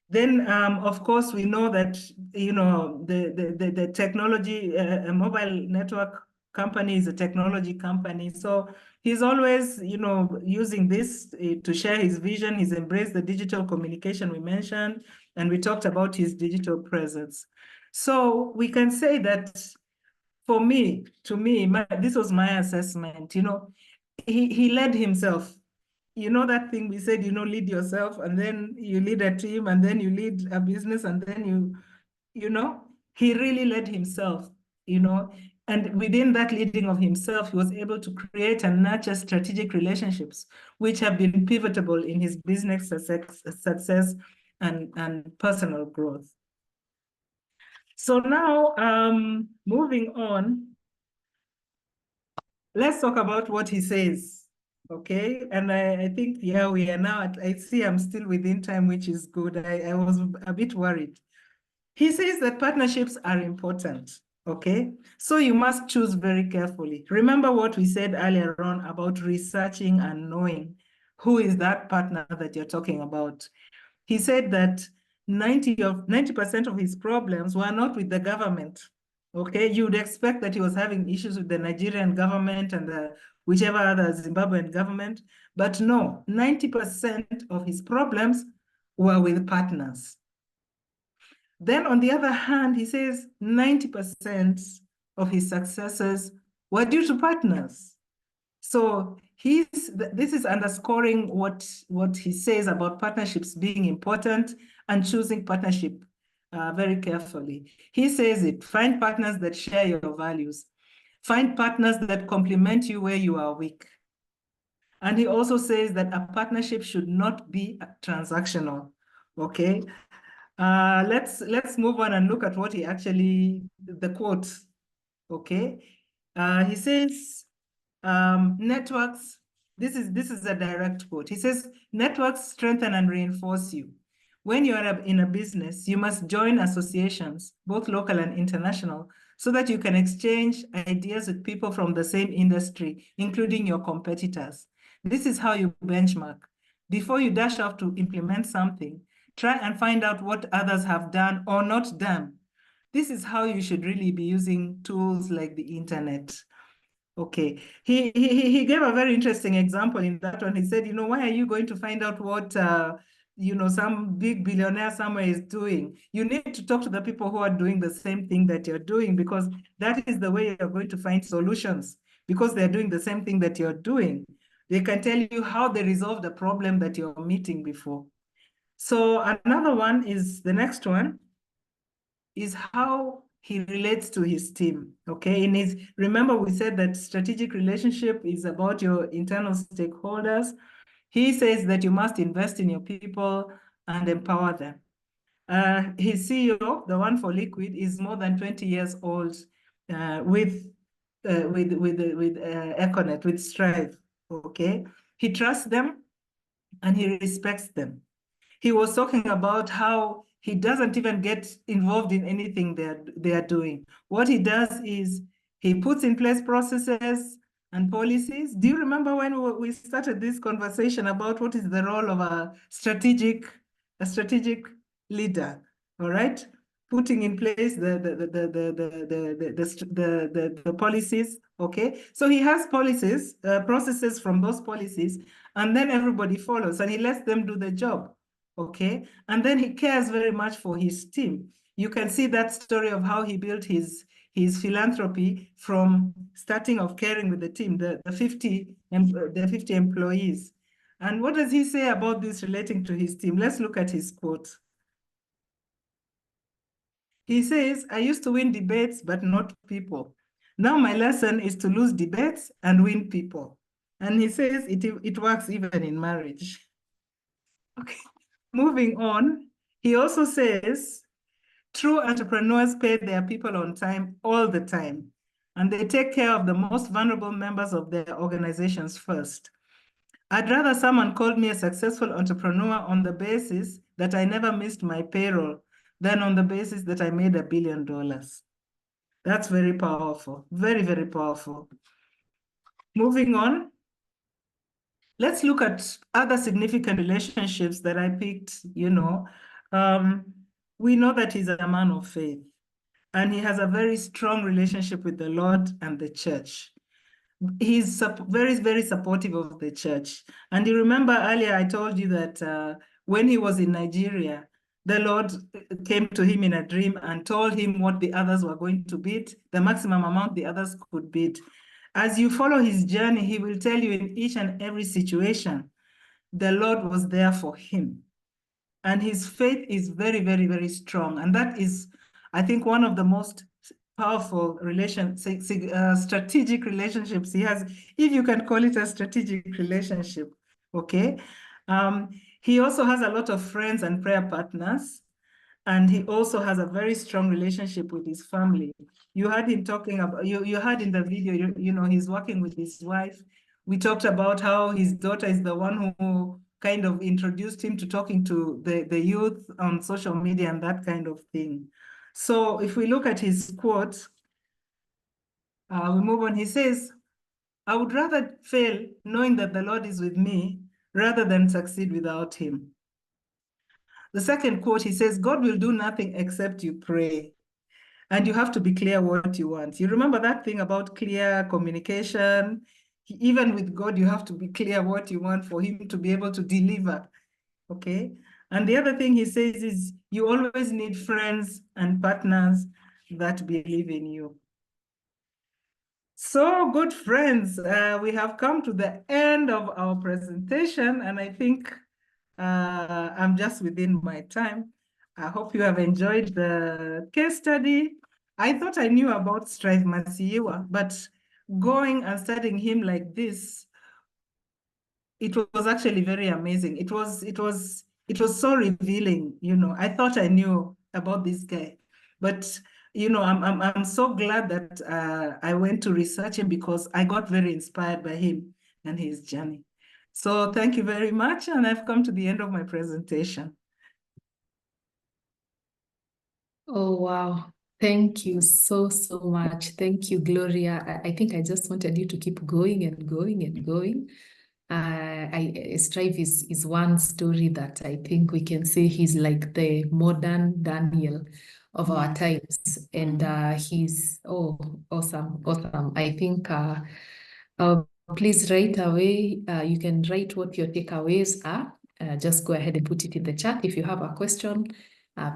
Then, of course, we know that, the technology, a mobile network company is a technology company. So He's always, using this to share his vision. He's embraced the digital communication we mentioned, and we talked about his digital presence. So we can say that for me, this was my assessment, he led himself. You know that thing we said, lead yourself, and then you lead a team, and then you lead a business, and then he really led himself, and within that leading of himself, he was able to create and nurture strategic relationships, which have been pivotal in his business success and personal growth. So now, moving on, let's talk about what he says, okay? And I think, yeah, we are now I see I'm still within time, which is good. I was a bit worried. He says that partnerships are important, okay? So you must choose very carefully. Remember what we said earlier on about researching and knowing who is that partner that you're talking about. He said that 90% of his problems were not with the government, okay? You would expect that he was having issues with the Nigerian government and whichever other Zimbabwean government, but no, 90% of his problems were with partners. Then on the other hand, he says 90% of his successes were due to partners. So this is underscoring what he says about partnerships being important and choosing partnership very carefully. He says find partners that share your values. Find partners that complement you where you are weak. And he also says that a partnership should not be transactional, okay? Let's move on and look at what he actually, the quote, okay? He says, networks, this is a direct quote. He says, networks strengthen and reinforce you. When you are in a business, you must join associations, both local and international, so that you can exchange ideas with people from the same industry, including your competitors. This is how you benchmark. Before you dash off to implement something, try and find out what others have done or not done. This is how you should really be using tools like the internet. Okay, he gave a very interesting example in that one. He said, why are you going to find out what, some big billionaire somewhere is doing? You need to talk to the people who are doing the same thing that you're doing, because that is the way you're going to find solutions, because they're doing the same thing that you're doing. They can tell you how they resolved the problem that you're meeting before. So another one is, the next one is how he relates to his team, okay? Remember we said that strategic relationship is about your internal stakeholders. He says that you must invest in your people and empower them. His CEO, the one for Liquid, is more than 20 years old with Econet, with Strive, okay? He trusts them and he respects them. He was talking about how he doesn't even get involved in anything they are doing. What he does is he puts in place processes and policies. Do you remember when we started this conversation about what is the role of a strategic leader? All right, putting in place the policies. Okay, so he has policies, processes from those policies, and then everybody follows, and he lets them do the job. Okay, and then he cares very much for his team. You can see that story of how he built his philanthropy from starting of caring with the team, the 50 employees. And what does he say about this relating to his team? Let's look at his quote. He says, I used to win debates, but not people. Now my lesson is to lose debates and win people. And he says it works even in marriage. Okay. Moving on, he also says, true entrepreneurs pay their people on time all the time, and they take care of the most vulnerable members of their organizations first. I'd rather someone called me a successful entrepreneur on the basis that I never missed my payroll than on the basis that I made $1 billion. That's very powerful, very, very powerful. Moving on. Let's look at other significant relationships that I picked, we know that he's a man of faith, and he has a very strong relationship with the Lord and the church. he's very, very supportive of the church. And you remember earlier I told you that when he was in Nigeria, the Lord came to him in a dream and told him what the others were going to bid, the maximum amount the others could bid. As you follow his journey, he will tell you in each and every situation, the Lord was there for him. And his faith is very, very, very strong. And that is, I think, one of the most powerful strategic relationships he has, if you can call it a strategic relationship, okay? He also has a lot of friends and prayer partners, and he also has a very strong relationship with his family. You heard him talking about, you heard in the video, you know, he's working with his wife. We talked about how his daughter is the one who kind of introduced him to talking to the youth on social media and that kind of thing. So if we look at his quote, we move on. He says, I would rather fail knowing that the Lord is with me rather than succeed without him. The second quote, he says, God will do nothing except you pray. And you have to be clear what you want. You remember that thing about clear communication? Even with God, you have to be clear what you want for him to be able to deliver. Okay. And the other thing he says is you always need friends and partners that believe in you. So, good friends, we have come to the end of our presentation, and I think I'm just within my time. I hope you have enjoyed the case study. I thought I knew about Strive Masiyiwa, but going and studying him like this, it was actually very amazing. It was so revealing, you know. I thought I knew about this guy, but you know, I'm so glad that I went to research him because I got very inspired by him and his journey. So thank you very much, and I've come to the end of my presentation. Oh, wow. Thank you so much. Thank you, Gloria. I think I just wanted you to keep going and going and going. Strive is one story that I think we can say he's like the modern Daniel of our times. And he's, awesome. I think please right away, you can write what your takeaways are. Just go ahead and put it in the chat. If you have a question,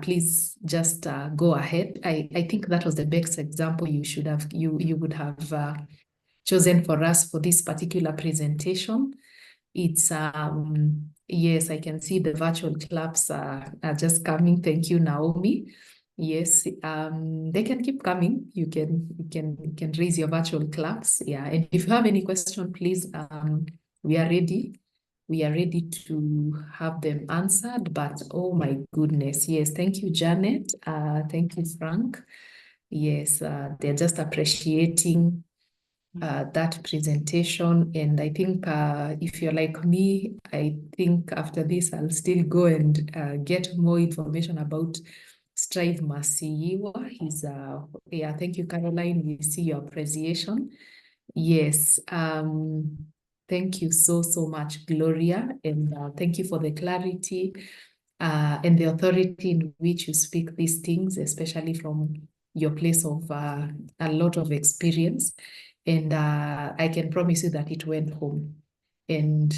please just go ahead. I think that was the best example you would have chosen for us for this particular presentation. It's yes, I can see the virtual claps are just coming. Thank you, Naomi. Yes, they can keep coming. You can raise your virtual claps. Yeah, and if you have any question, please, we are ready. We are ready to have them answered. But oh my goodness, yes, thank you, Janet. Thank you, Frank. Yes, they're just appreciating that presentation. And I think if you're like me, I think after this, I'll still go and get more information about Strive Masiyiwa. He's, yeah, thank you, Caroline. We see your appreciation. Yes, thank you so much, Gloria. And thank you for the clarity and the authority in which you speak these things, especially from your place of a lot of experience. And I can promise you that it went home. And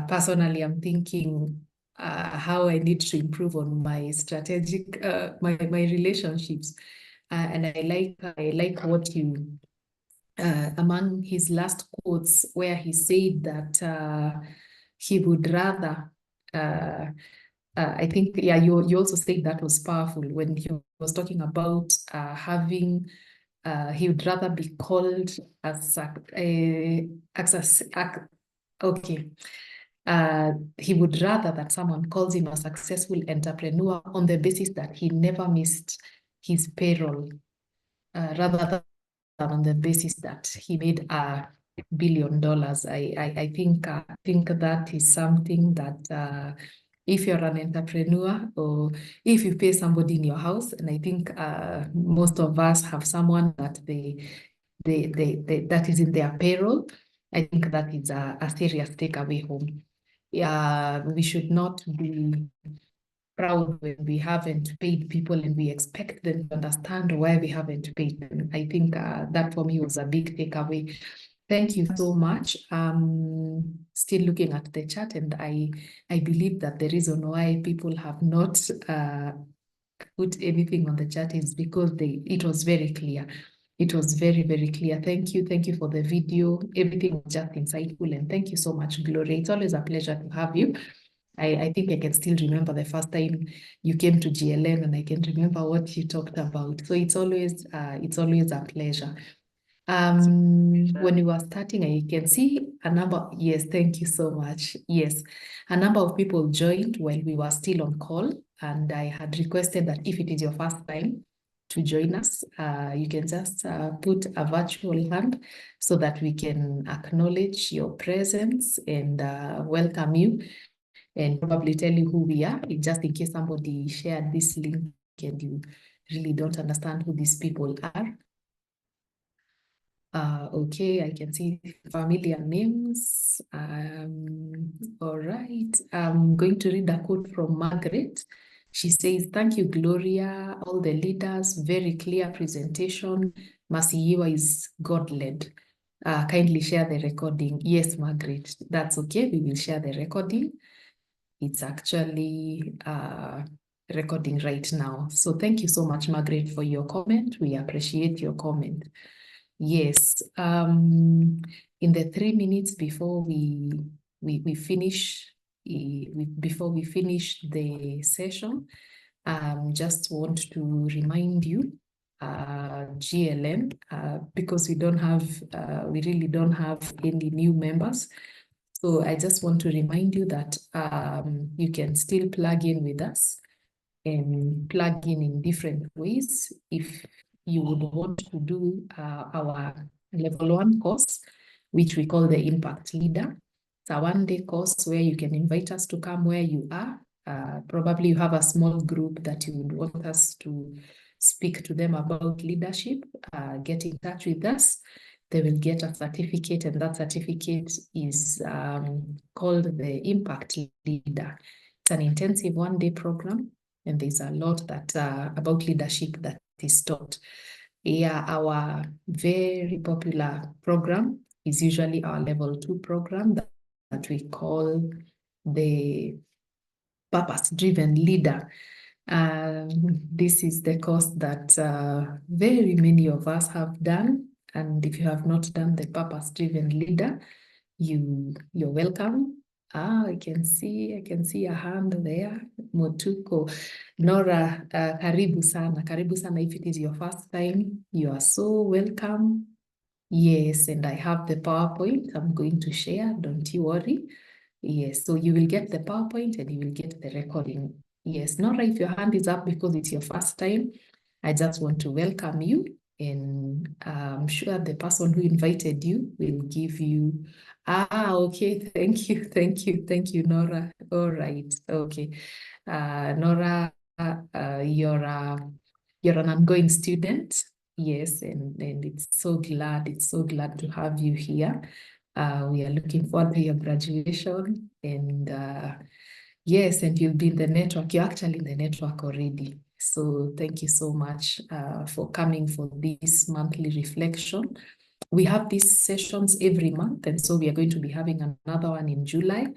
personally, I'm thinking how I need to improve on my strategic, my relationships. And I like what you, among his last quotes, where he said that he would rather, I think, yeah, you also said that was powerful when he was talking about having, he would rather be called as okay. He would rather that someone calls him a successful entrepreneur on the basis that he never missed his payroll, rather than on the basis that he made $1 billion. I think that is something that if you're an entrepreneur or if you pay somebody in your house, and I think most of us have someone that that is in their payroll, I think that is a serious takeaway home. We should not be proud when we haven't paid people and we expect them to understand why we haven't paid them. I think that for me was a big takeaway. Thank you so much. Still looking at the chat, and I believe that the reason why people have not put anything on the chat is because it was very clear. It was very, very clear. Thank you for the video. Everything was just insightful, and thank you so much, Gloria. It's always a pleasure to have you. I think I can still remember the first time you came to GLN, and I can remember what you talked about. So it's always a pleasure. When we were starting, I can see a number. Yes, thank you so much. Yes, a number of people joined while we were still on call, and I had requested that if it is your first time to join us, you can just put a virtual hand so that we can acknowledge your presence and welcome you, and probably tell you who we are, just in case somebody shared this link and you really don't understand who these people are. Okay, I can see familiar names. All right, I'm going to read a quote from Margaret. She says, "Thank you, Gloria, all the leaders, very clear presentation. Masiyiwa is God-led. Kindly share the recording." Yes, Margaret, that's okay. We will share the recording. It's actually recording right now. So thank you so much, Margaret, for your comment. We appreciate your comment. Yes, in the 3 minutes before we finish the session, just want to remind you, GLN, because we really don't have any new members. So I just want to remind you that you can still plug in with us and plug in different ways. If you would want to do our level 1 course, which we call the Impact Leader. It's a 1-day course where you can invite us to come where you are. Probably you have a small group that you would want us to speak to them about leadership. Get in touch with us. They will get a certificate, and that certificate is called the Impact Leader. It's an intensive 1-day program, and there's a lot that about leadership that is taught. Yeah, our very popular program is usually our level 2 program that we call the Purpose-Driven Leader. This is the course that very many of us have done. And if you have not done the Purpose-Driven Leader, you're welcome. I can see a hand there. Motuko. Nora, karibu sana. Karibu sana. If it is your first time, you are so welcome. Yes, and I have the PowerPoint I'm going to share. Don't you worry. Yes, so you will get the PowerPoint and you will get the recording. Yes, Nora, if your hand is up because it's your first time, I just want to welcome you, and I'm sure the person who invited you will give you. Okay, thank you, Nora. All right, okay. Nora, you're an ongoing student. Yes, and it's so glad to have you here. We are looking forward to your graduation, and yes, and you'll be in the network. You're actually in the network already. So thank you so much for coming for this monthly reflection. We have these sessions every month, and so we are going to be having another one in July.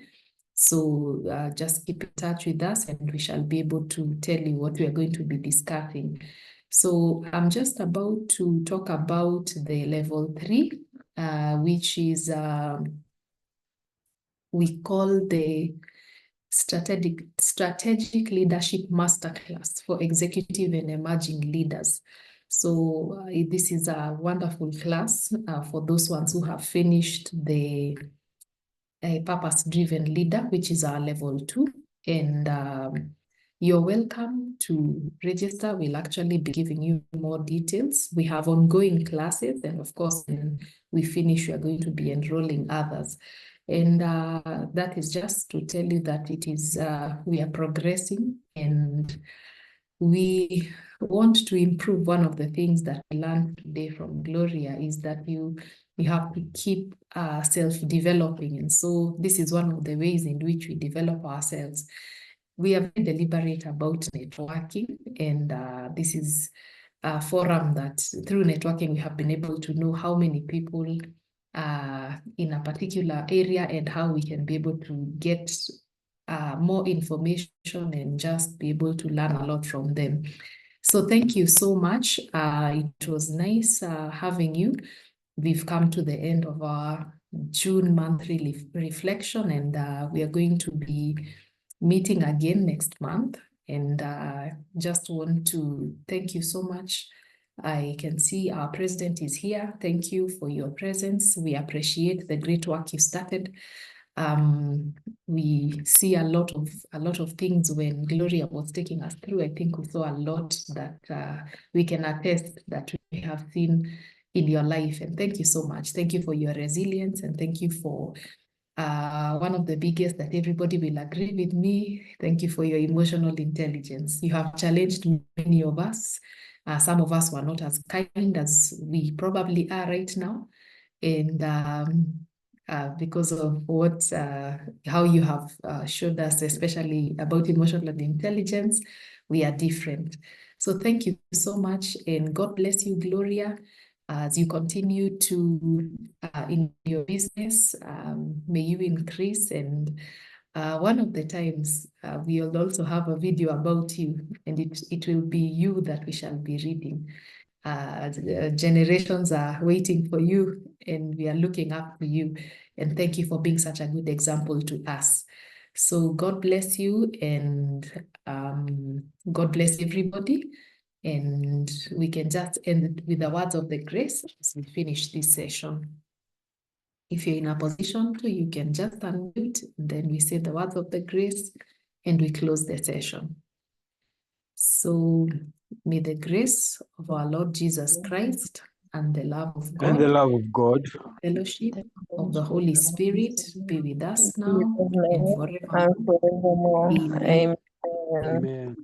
So just keep in touch with us, and we shall be able to tell you what we are going to be discussing. So I'm just about to talk about the level 3, which is we call the strategic leadership masterclass for executive and emerging leaders. So this is a wonderful class for those ones who have finished the purpose-driven leader, which is our level 2. And you're welcome to register. We'll actually be giving you more details. We have ongoing classes, and of course, when we finish, we are going to be enrolling others. And that is just to tell you that it is we are progressing, and we want to improve. One of the things that I learned today from Gloria is that you have to keep self-developing. And so this is one of the ways in which we develop ourselves. We are very deliberate about networking, and this is a forum that through networking, we have been able to know how many people in a particular area and how we can be able to get more information and just be able to learn a lot from them. So thank you so much. It was nice having you. We've come to the end of our June monthly reflection, and we are going to be meeting again next month. And just want to thank you so much. I can see our president is here. Thank you for your presence. We appreciate the great work you started. We see a lot of things when Gloria was taking us through. I think we saw a lot that we can attest that we have seen in your life. And thank you so much. Thank you for your resilience, and thank you for one of the biggest that everybody will agree with me. Thank you for your emotional intelligence. You have challenged many of us. Some of us were not as kind as we probably are right now. And because of how you have showed us, especially about emotional intelligence, we are different. So thank you so much, and God bless you, Gloria, as you continue to in your business. May you increase, and one of the times we'll also have a video about you, and it will be you that we shall be reading. Generations are waiting for you, and we are looking up to you. And thank you for being such a good example to us. So God bless you, and God bless everybody. And we can just end with the words of the grace as we finish this session. If you're in a position to, you can just unmute, and then we say the words of the grace, and we close the session. So may the grace of our Lord Jesus Christ and the love of God, fellowship of the Holy Spirit be with us now and forever. Amen. Amen. Amen.